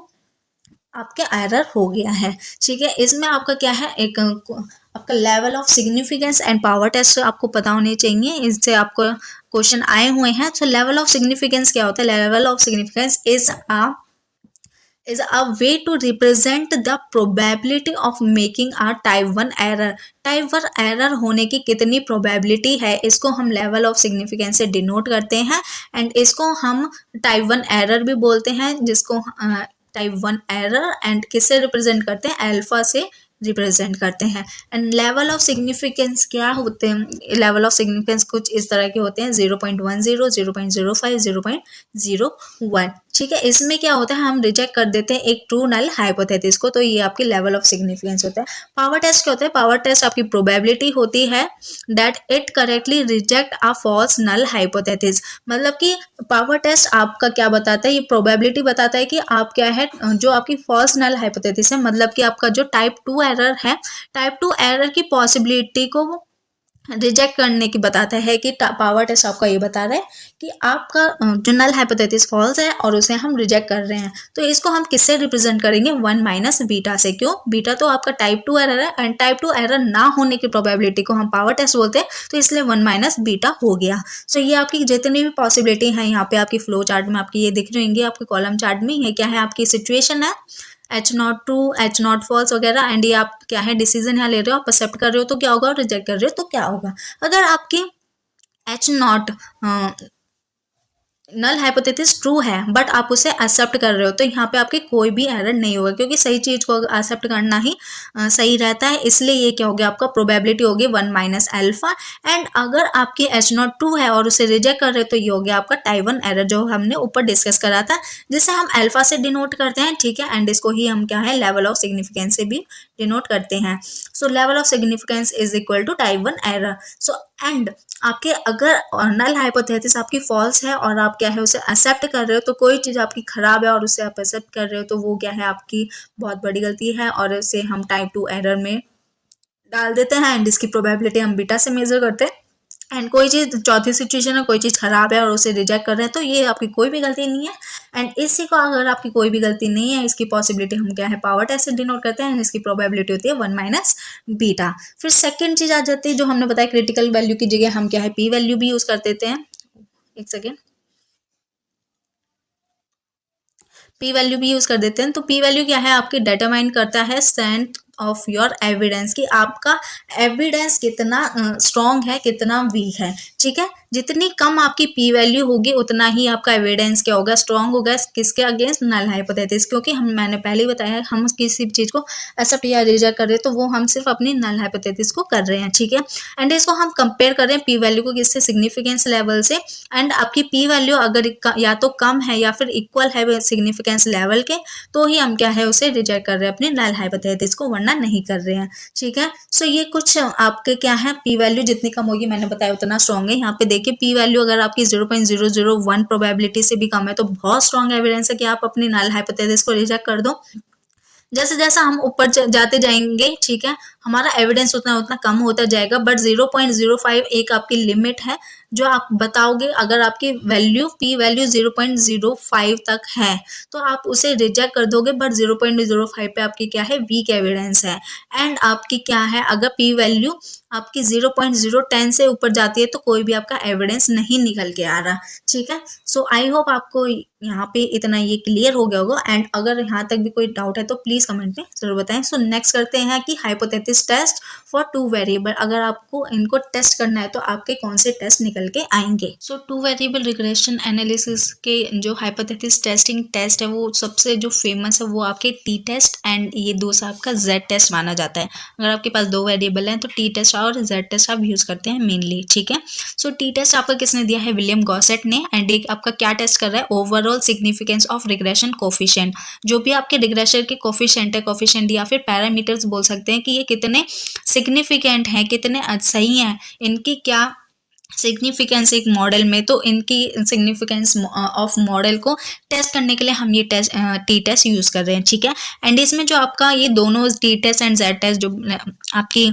आपके एरर हो गया है। ठीक है, इसमें आपका क्या है एक आपका level of significance and power test आपको पता होने चाहिए, इससे आपको क्वेश्चन आए हुए हैं। तो लेवल ऑफ सिग्निफिकेंस क्या होता है? Level of significance is a way to represent the probability of making a type 1 error। Type 1 error होने की कितनी प्रोबेबिलिटी है, इसको हम लेवल ऑफ सिग्निफिकेंस से डिनोट करते हैं, एंड इसको हम टाइप 1 एरर भी बोलते हैं, जिसको टाइप 1 एरर एंड किससे रिप्रेजेंट करते हैं? अल्फा से रिप्रेजेंट करते हैं। एंड लेवल ऑफ सिग्निफिकेंस क्या होते हैं? लेवल ऑफ सिग्निफिकेंस कुछ इस तरह के होते हैं 0.10, 0.05, 0.01। ठीक है, इसमें क्या होता है हम रिजेक्ट कर देते हैं एक ट्रू नल हाइपोथेसिस को, तो ये आपकी लेवल ऑफ सिग्निफिकेंस होता है। पावर टेस्ट क्या होता है? पावर टेस्ट आपकी प्रोबेबिलिटी होती है that it correctly reject a false null hypothesis. मतलब कि पावर टेस्ट आपका क्या बताता है? ये प्रोबेबिलिटी बताता है कि आप क्या है जो आपकी फॉल्स नल हाइपोथेसिस है, मतलब कि आपका जो टाइप 2 एरर है, टाइप 2 एरर की पॉसिबिलिटी को रिजेक्ट करने की बताता है कि पावर टेस्ट आपका ये बता रहा है कि आपका जो नल हाइपोथेसिस फॉल्स है और उसे हम रिजेक्ट कर रहे हैं। तो इसको हम किससे रिप्रेजेंट करेंगे? 1 माइनस बीटा से। क्यों? बीटा तो आपका टाइप 2 एरर है, एंड टाइप 2 एरर ना होने की प्रोबेबिलिटी को हम पावर टेस्ट बोलते हैं, तो इसलिए 1 माइनस बीटा हो गया। सो ये आपकी जितनी भी पॉसिबिलिटी है यहाँ पे आपकी फ्लो चार्ट में आपकी ये दिख रही होंगी, आपके कॉलम चार्ट में ये क्या है आपकी सिचुएशन है, H not true, H not false वगैरह, एंड ये आप क्या है डिसीजन यहाँ ले रहे हो, आप एक्सेप्ट कर रहे हो तो क्या होगा, और रिजेक्ट कर रहे हो तो क्या होगा। अगर आपकी H not null hypothesis true है बट आप उसे एक्सेप्ट कर रहे हो, तो यहाँ पे आपके कोई भी एरर नहीं होगा, क्योंकि सही चीज को एक्सेप्ट करना ही सही रहता है। इसलिए ये क्या हो गया आपका प्रोबेबिलिटी होगी 1 माइनस अल्फा। एंड अगर आपकी एच नॉट ट्रू है और उसे रिजेक्ट कर रहे हो, तो ये हो गया आपका टाइप 1 एरर, जो हमने ऊपर डिस्कस करा था, जिसे हम अल्फा से डिनोट करते हैं। ठीक है, एंड इसको ही हम क्या है लेवल ऑफ सिग्निफिकेंस से भी डिनोट करते हैं। So level of significance is equal to type 1 error. So and आपके अगर नल हाइपोथेसिस आपकी फॉल्स है और आप क्या है उसे एक्सेप्ट कर रहे हो, तो कोई चीज़ आपकी खराब है और उसे आप एक्सेप्ट कर रहे हो, तो वो क्या है आपकी बहुत बड़ी गलती है, और इसे हम टाइप 2 एरर में डाल देते हैं, एंड इसकी प्रोबेबिलिटी हम बीटा से मेजर करते हैं। एंड कोई चीज़ चौथी सिचुएशन है, कोई चीज़ खराब है और उसे रिजेक्ट कर रहे हैं, तो ये आपकी कोई भी गलती नहीं है। एंड इसी को अगर आपकी कोई भी गलती नहीं है, इसकी पॉसिबिलिटी हम क्या है पावर टेस्ट से डिनोट करते हैं, इसकी प्रोबेबिलिटी होती है 1 माइनस बीटा। फिर सेकंड चीज़ आ जाती है जो हमने बताया, क्रिटिकल वैल्यू की जगह हम क्या है पी वैल्यू भी यूज़ कर देते हैं। एक सेकेंड, पी वैल्यू भी यूज कर देते हैं। तो पी वैल्यू क्या है आपकी डिटरमाइन करता है स्ट्रेंथ ऑफ योर एविडेंस, कि आपका एविडेंस कितना स्ट्रॉन्ग है कितना वीक है। ठीक है, जितनी कम आपकी पी वैल्यू होगी उतना ही आपका एविडेंस क्या होगा स्ट्रॉन्ग होगा, किसके अगेंस्ट? Null hypothesis. क्योंकि मैंने पहले ही बताया हम किसी भी चीज़ को एक्सेप्ट या रिजेक्ट कर रहे हैं, तो वो हम सिर्फ अपनी नल हाइपोथेसिस को कर रहे हैं। ठीक है, एंड इसको हम कंपेयर कर रहे हैं पी वैल्यू को किससे? सिग्निफिकेंस लेवल से। एंड आपकी पी वैल्यू अगर या तो कम है या फिर इक्वल है सिग्निफिकेंस लेवल के, तो ही हम क्या है उसे रिजेक्ट कर रहे हैं अपनी नल हाइपोथेसिस को, वरना नहीं कर रहे हैं। ठीक है, सो ये कुछ आपके क्या है पी वैल्यू जितनी कम होगी मैंने बताया उतना स्ट्रॉन्ग है। यहाँ पे देखिए पी वैल्यू अगर आपकी 0.001 प्रोबेबिलिटी से भी कम है, तो बहुत स्ट्रॉन्ग एविडेंस है कि आप अपनी नल हाइपोथेसिस को रिजेक्ट कर दो। जैसे जैसा हम ऊपर जाते जाएंगे, ठीक है, हमारा एविडेंस उतना उतना कम होता जाएगा, बट 0.05 एक आपकी लिमिट है जो आप बताओगे। अगर आपकी वैल्यू पी वैल्यू 0.05 तक है तो आप उसे रिजेक्ट कर दोगे, बट 0.05 पे आपकी क्या है वीक एविडेंस है। एंड आपकी क्या है अगर पी वैल्यू आपकी 0.010 से ऊपर जाती है, तो कोई भी आपका एविडेंस नहीं निकल के आ रहा। ठीक है, सो आई होप आपको यहाँ पे इतना ये क्लियर हो गया होगा। एंड अगर यहाँ तक भी कोई डाउट है तो प्लीज कमेंट में जरूर बताएं। सो नेक्स्ट करते हैं कि हाइपोथेसिस टेस्ट फॉर 2 वेरिएबल। अगर आपको इनको टेस्ट करना है तो आपके कौन से टेस्ट निकल के आएंगे। सो 2 वेरिएबल रिग्रेशन एनालिसिस के जो हाइपोथेसिस टेस्टिंग टेस्ट है, वो सबसे जो फेमस है वो आपके टी टेस्ट एंड ये दूसरा आपका जेड टेस्ट माना जाता है। अगर आपके पास 2 वेरिएबल हैं तो टी टेस्ट और जेड टेस्ट आप यूज करते हैं मेनली। ठीक है, सो टी टेस्ट आपका किसने दिया है? विलियम गॉसेट ने। एंड एक आपका क्या टेस्ट कर रहा है? Overall significance of regression coefficient. जो भी आपके रिग्रेशन के कोफिशिएंट है, कोफिशिएंट या फिर पैरामीटर्स बोल सकते हैं कि ये कितने सिग्निफिकेंट हैं, कितने सही हैं, इनकी क्या सिग्निफिकेंस एक मॉडल में, तो इनकी सिग्निफिकेंस ऑफ मॉडल को टेस्ट करने के लिए हम ये टी टेस्ट यूज़ कर रहे हैं, ठीक है। एंड इसमें जो आपका ये दोनों T test and Z test जो आपकी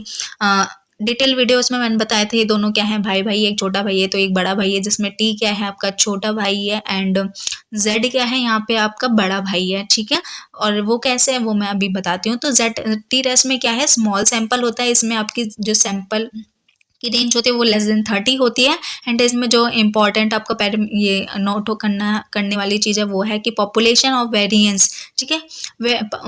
डिटेल वीडियोस में मैंने बताया था, ये दोनों क्या है, भाई भाई, एक छोटा भाई है तो एक बड़ा भाई है, जिसमें टी क्या है आपका छोटा भाई है एंड जेड क्या है यहाँ पे आपका बड़ा भाई है, ठीक है। और वो कैसे है वो मैं अभी बताती हूँ। तो जेड टी टेस्ट में क्या है, स्मॉल सैंपल होता है, इसमें आपकी जो सैंपल की रेंज होती है वो लेस देन 30 होती है। एंड इसमें जो इम्पोर्टेंट आपका ये नोट करने वाली चीज़ है वो है कि पॉपुलेशन ऑफ वेरिएंस, ठीक है।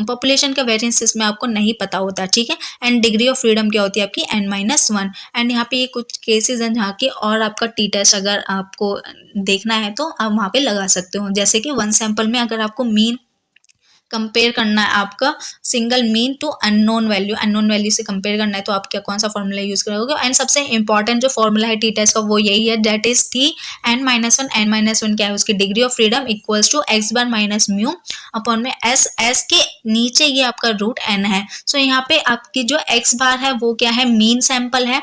पॉपुलेशन का वेरिएंस इसमें आपको नहीं पता होता, ठीक है। एंड डिग्री ऑफ फ्रीडम क्या होती है आपकी n-1। एंड यहाँ पे ये कुछ केसेस हैं जहाँ की और आपका टी टेस्ट अगर आपको देखना है तो आप वहाँ पे लगा सकते हो, जैसे कि वन सैंपल में अगर आपको मीन कंपेयर करना है, आपका single mean to unknown value से कंपेयर करना है, तो आप क्या कौन सा फॉर्मूला यूज करोगे। एंड सबसे इंपॉर्टेंट जो फॉर्मूला है टी टेस्ट का वो यही है, that is T n-1। n-1 क्या है, उसकी degree of freedom equals to X bar minus mu upon में एस के नीचे ये आपका रूट n है। सो यहाँ पे आपकी जो एक्स बार है वो क्या है, मीन सैंपल है,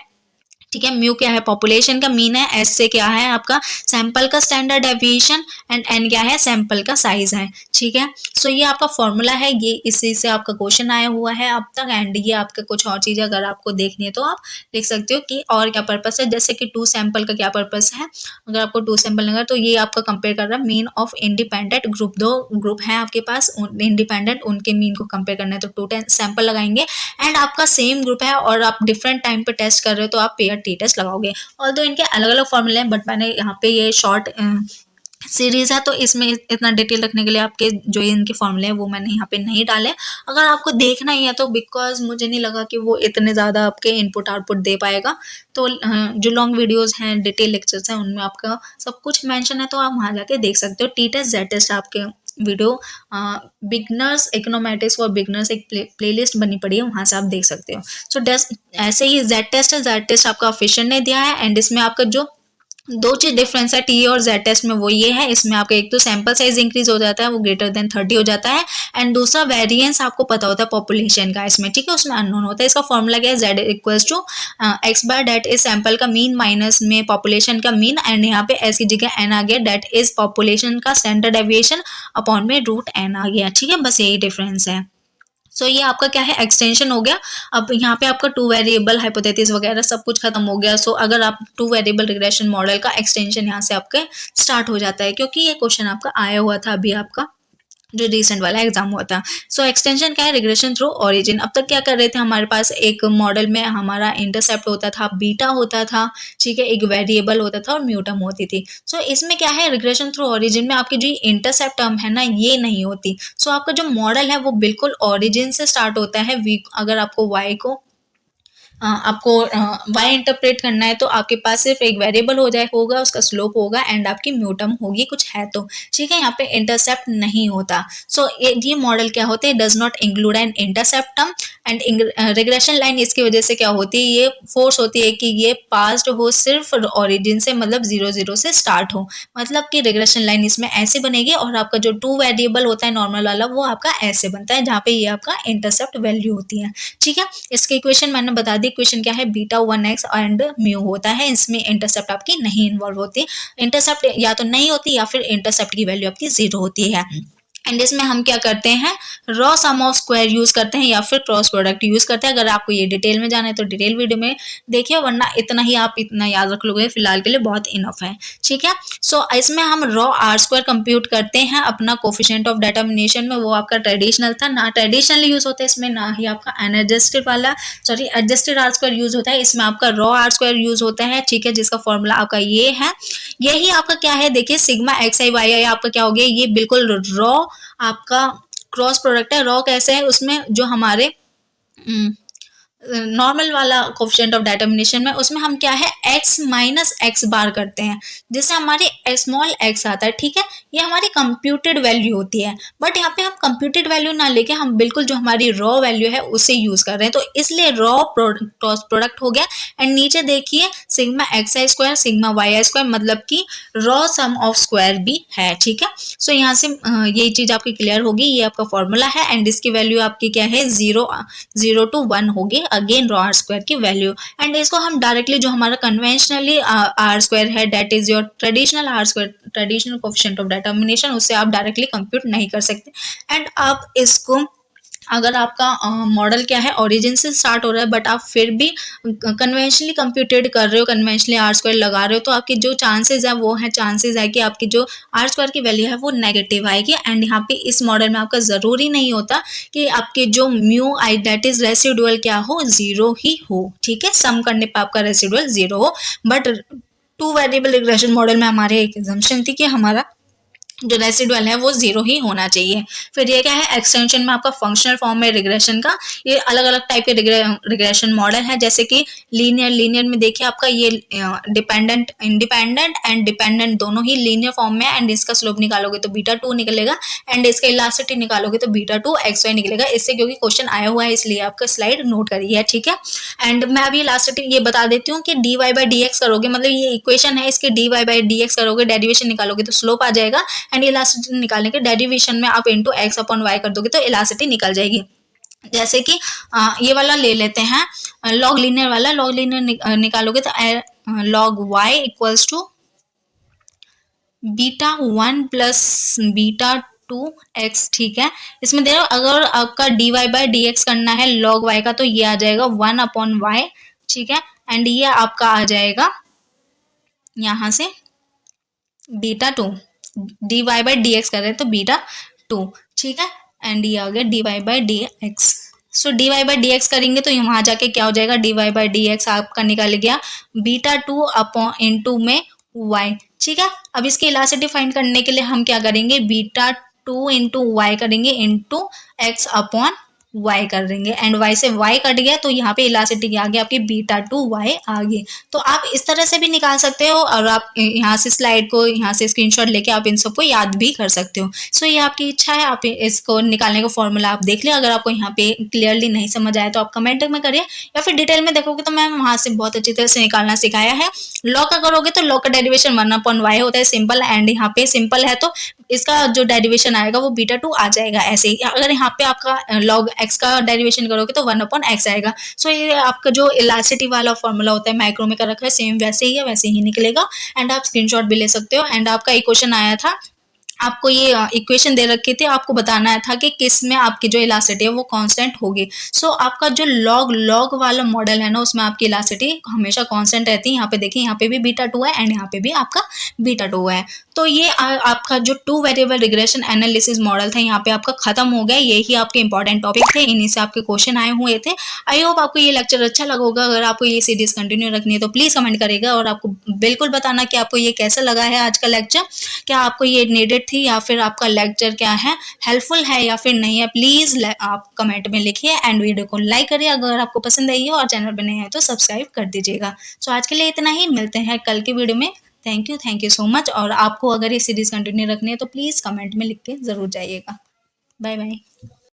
ठीक है। म्यू क्या है, पॉपुलेशन का मीन है, एस से क्या है आपका सैंपल का स्टैंडर्ड डेविएशन, एंड एन क्या है सैंपल का साइज है, ठीक है। सो ये आपका फॉर्मूला है, ये इसी से आपका क्वेश्चन आया हुआ है अब तक। एंड ये आपका कुछ और चीजें अगर आपको देखनी है तो आप देख सकते हो कि और क्या पर्पस है, जैसे कि टू सैंपल का क्या पर्पस है। अगर आपको टू सैंपल लगा तो ये आपका कंपेयर कर रहा है मीन ऑफ इंडिपेंडेंट ग्रुप, दो ग्रुप है आपके पास इंडिपेंडेंट, उनके मीन को कंपेयर करना है तो टू सैंपल लगाएंगे। एंड आपका सेम ग्रुप है और आप डिफरेंट टाइम पे टेस्ट कर रहे हो तो आप पेयर टी टेस्ट लगाओगे। और दो इनके अलग अलग फॉर्मूले हैं, बट मैंने यहाँ पे ये शॉर्ट सीरीज है तो इसमें इतना डिटेल रखने के लिए आपके जो इनके फॉर्मूले हैं वो मैंने यहाँ पे नहीं डाले। अगर आपको देखना ही है तो बिकॉज मुझे नहीं लगा कि वो इतने ज़्यादा आपके इनपुट आउटपुट दे पाएगा, तो जो लॉन्ग वीडियोस हैं, डिटेल लेक्चर्स हैं, उनमें आपका सब कुछ मेंशन है, तो आप वहाँ जाके देख सकते हो। टी टेस्ट जेड टेस्ट आपके वीडियो बिगनर्स इकोनोमेटिक्स फॉर बिगनर्स एक प्लेलिस्ट बनी पड़ी है, वहाँ से आप देख सकते हो। सो ऐसे ही जेड टेस्ट है, जेड टेस्ट आपका ऑफिशियल ने दिया है। एंड इसमें आपका जो दो चीज डिफरेंस है टी और जेड टेस्ट में वो ये है, इसमें आपका एक तो सैंपल साइज इंक्रीज हो जाता है, वो ग्रेटर देन 30 हो जाता है। एंड दूसरा वेरिएंस आपको पता होता है पॉपुलेशन का इसमें, ठीक है, उसमें अननोन होता है। इसका फॉर्मूला क्या है, Z equals to X bar that is sample का मीन माइनस में पॉपुलेशन का मीन, एंड यहाँ पे एस की जगह एन आ गया, डेट इज पॉपुलेशन का स्टैंडर्ड डेविएशन अपॉन में रूट एन आ गया, ठीक है। बस यही डिफरेंस है। सो ये आपका क्या है, एक्सटेंशन हो गया। अब यहाँ पे आपका टू वेरिएबल हाइपोथेसिस वगैरह सब कुछ खत्म हो गया। सो अगर आप टू वेरिएबल रिग्रेशन मॉडल का एक्सटेंशन यहाँ से आपके स्टार्ट हो जाता है, क्योंकि ये क्वेश्चन आपका आया हुआ था अभी आपका जो रिसेंट वाला एग्जाम हुआ था। सो एक्सटेंशन क्या है, रिग्रेशन थ्रू ओरिजिन। अब तक क्या कर रहे थे, हमारे पास एक मॉडल में हमारा इंटरसेप्ट होता था, बीटा होता था, ठीक है, एक वेरिएबल होता था और म्यूटम होती थी। सो इसमें क्या है, रिग्रेशन थ्रू ओरिजिन में आपकी जो इंटरसेप्ट टर्म है ना ये नहीं होती। सो आपका जो मॉडल है वो बिल्कुल ओरिजिन से स्टार्ट होता है। अगर आपको वाई को आपको y इंटरप्रेट करना है तो आपके पास सिर्फ एक वेरिएबल होगा, उसका स्लोप होगा एंड आपकी म्यूटम होगी कुछ है तो, ठीक है। यहाँ पे इंटरसेप्ट नहीं होता। सो ये मॉडल क्या होते हैं, does not include an intercept term. And regression line इसकी वजह से क्या होती है, ये फोर्स होती है कि ये पास्ट हो सिर्फ ओरिजिन से, मतलब 0 से स्टार्ट हो। मतलब कि रिग्रेशन लाइन इसमें ऐसे बनेगी और आपका जो टू वेरिएबल होता है नॉर्मल वाला वो आपका ऐसे बनता है, जहाँ पे ये आपका इंटरसेप्ट वैल्यू होती है, ठीक है। इसके इक्वेशन मैंने बता दी, इक्वेशन क्या है, बीटा 1x एंड म्यू होता है, इसमें इंटरसेप्ट आपकी नहीं इन्वॉल्व होती। इंटरसेप्ट या तो नहीं होती या फिर इंटरसेप्ट की वैल्यू आपकी 0 होती है। एंड इसमें हम क्या करते हैं, raw sum of square use करते हैं या फिर क्रॉस प्रोडक्ट यूज करते हैं। अगर आपको ये डिटेल में जाना है तो डिटेल वीडियो में देखिए, वरना इतना ही आप इतना याद रख लोगे फिलहाल के लिए बहुत इनफ है, ठीक है। सो इसमें हम रॉ आर स्क्वायर कंप्यूट करते हैं अपना कोफिशिएंट ऑफ डिटर्मिनेशन में, वो आपका ट्रेडिशनल था ना, ट्रेडिशनली यूज होता है इसमें, ना ही आपका adjusted adjusted are square use होता है। इसमें आपका रॉ आर स्क्वायर यूज होता है, ठीक है, जिसका फॉर्मूला आपका ये है। यही आपका क्या है, देखिए सिग्मा एक्स आई वाई आई आपका क्या हो गया, ये बिल्कुल रॉ आपका क्रॉस प्रोडक्ट है। रॉ कैसे है, उसमें जो हमारे नॉर्मल वाला कोफिशिएंट ऑफ डिटर्मिनेशन में उसमें हम क्या है x माइनस एक्स बार करते हैं, जिससे हमारी स्मॉल x आता है, ठीक है। ये हमारी कंप्यूटेड वैल्यू होती है, बट यहाँ पे हम कंप्यूटेड वैल्यू ना लेके हम बिल्कुल जो हमारी रॉ वैल्यू है उसे यूज कर रहे हैं, तो इसलिए रॉ क्रॉस प्रोडक्ट हो गया। एंड नीचे देखिए सिग्मा एक्स आई स्क्वायर सिग्मा वाई आई स्क्वायर, मतलब कि रॉ सम ऑफ स्क्वायर भी है, ठीक है। सो यहाँ से ये चीज आपकी क्लियर होगी, ये आपका फॉर्मूला है। एंड इसकी वैल्यू आपकी क्या है, 0 to 1 होगी अगेन रो आर स्क्वायर की वैल्यू, एंड इसको हम डायरेक्टली जो हमारा कन्वेंशनली आर स्क्वायर है, that is your traditional R square, traditional coefficient of determination, उससे आप डायरेक्टली कंप्यूट नहीं कर सकते। एंड आप इसको, अगर आपका मॉडल क्या है ओरिजिन से स्टार्ट हो रहा है बट आप फिर भी कन्वेंशनली कंप्यूटेड कर रहे हो, कन्वेंशनली आर स्क्वायर लगा रहे हो, तो आपकी जो चांसेस है वो है, चांसेस है कि आपकी जो आर स्क्वायर की वैल्यू है वो नेगेटिव आएगी। एंड यहाँ पे इस मॉडल में आपका ज़रूरी नहीं होता कि आपके जो mu I that is residual क्या हो, जीरो ही हो, ठीक है, सम करने पर आपका रेसिडुअल जीरो हो। But two variable regression model में हमारे एक एग्जम्पशन थी कि हमारा जो रेसिडुअल है वो जीरो ही होना चाहिए। फिर ये क्या है, एक्सटेंशन में आपका फंक्शनल फॉर्म में रिग्रेशन का, ये अलग अलग टाइप के रिग्रेशन मॉडल है, जैसे कि लीनियर में देखिए आपका ये डिपेंडेंट, इंडिपेंडेंट एंड डिपेंडेंट दोनों ही लीनियर फॉर्म में है, एंड इसका स्लोप निकालोगे तो बीटा 2 निकलेगा, एंड इसका इलास्टिसिटी निकालोगे तो बीटा 2 XY निकलेगा। इससे क्योंकि क्वेश्चन आया हुआ है इसलिए आपका स्लाइड नोट करिए, ठीक है। एंड मैं अभी इलास्टिसिटी ये बता देती हूँ कि dy बाई डी एक्स करोगे, मतलब ये इक्वेशन है, इसके dy बाई डी एक्स करोगे, डेरिवेशन निकालोगे तो स्लोप आ जाएगा, एंड इलास्टिसिटी निकालने के डेरिवेशन में आप इनटू x अपॉन y कर दोगे तो इलास्टिसिटी निकल जाएगी। जैसे कि ये वाला ले लेते हैं, लॉग लीनियर वाला, लॉग लीनियर निकालोगे तो log y equals to beta 1 plus beta 2x, ठीक है। इसमें देखो अगर आपका dy बाई डी एक्स करना है log y का तो ये आ जाएगा 1 अपॉन y, ठीक है, एंड ये आपका आ जाएगा यहाँ से beta 2, dy by D x कर रहे हैं तो बीटा 2, ठीक है, एंड ये आ गया dy by D x. So dy by D x करेंगे तो वहां जाके क्या हो जाएगा, dy बाई डी एक्स आपका निकल गया बीटा 2 अपॉन इंटू में y, ठीक है। अब इसके इलास्टिसिटी फाइंड करने के लिए हम क्या करेंगे, बीटा 2 इंटू वाई करेंगे इंटू एक्स अपॉन y कर देंगे, एंड y से y कट गया तो यहाँ पे इलास्टिसिटी आ गया आपकी बीटा 2 y आ गई। तो आप इस तरह से भी निकाल सकते हो, और आप यहाँ से स्लाइड को यहाँ से स्क्रीनशॉट लेके आप इन सबको याद भी कर सकते हो। सो ये आपकी इच्छा है, आप इसको निकालने का फॉर्मूला आप देख लें। अगर आपको यहाँ पे क्लियरली नहीं समझ आया तो आप कमेंट में करिए, या फिर डिटेल में देखोगे तो मैं वहाँ से बहुत अच्छी तरह से निकालना सिखाया है। लॉग का करोगे तो लॉग का डेरिवेशन 1 अपॉन y होता है, सिंपल, एंड यहाँ पे सिंपल है तो इसका जो डेरिवेशन आएगा वो बीटा 2 आ जाएगा। ऐसे ही अगर यहाँ पे आपका लॉग x का डेरिवेशन करोगे तो 1 अपॉन x आएगा। सो ये आपका जो इलास्टिसिटी वाला फॉर्मूला होता है माइक्रो में कर रखा है, सेम वैसे ही है, वैसे ही निकलेगा, एंड आप स्क्रीनशॉट भी ले सकते हो। एंड आपका एक क्वेश्चन आया था, आपको ये इक्वेशन दे रखी थी, आपको बताना था कि किस में आपकी जो इलास्टिसिटी है वो कांस्टेंट होगी। सो आपका जो लॉग वाला मॉडल है ना, उसमें आपकी इलास्टिसिटी हमेशा कांस्टेंट रहती है। यहाँ पे देखिए, यहाँ पे भी बीटा 2 है एंड यहाँ पे भी आपका बीटा 2 है। तो ये आपका जो 2 वेरिएबल रिग्रेशन एनालिसिस मॉडल था यहाँ पे आपका खत्म हो गया। यही आपके इंपॉर्टेंट टॉपिक थे, इन्हीं से आपके क्वेश्चन आए हुए थे। आई होप आपको ये लेक्चर अच्छा लगा होगा। अगर आपको ये सीरीज कंटिन्यू रखनी है तो प्लीज कमेंट करेगा, और आपको बिल्कुल बताना कि आपको ये कैसा लगा है आज का लेक्चर, क्या आपको ये नीडेड थी, या फिर आपका लेक्चर क्या है हेल्पफुल है या फिर नहीं है। प्लीज आप कमेंट में लिखिए, एंड वीडियो को लाइक करिए अगर आपको पसंद आई है, और चैनल पर नए हैं तो सब्सक्राइब कर दीजिएगा। सो आज के लिए इतना ही, मिलते हैं कल की वीडियो में। Thank you so much. और आपको अगर ये सीरीज कंटिन्यू रखनी है तो प्लीज कमेंट में लिख के जरूर जाइएगा। Bye bye.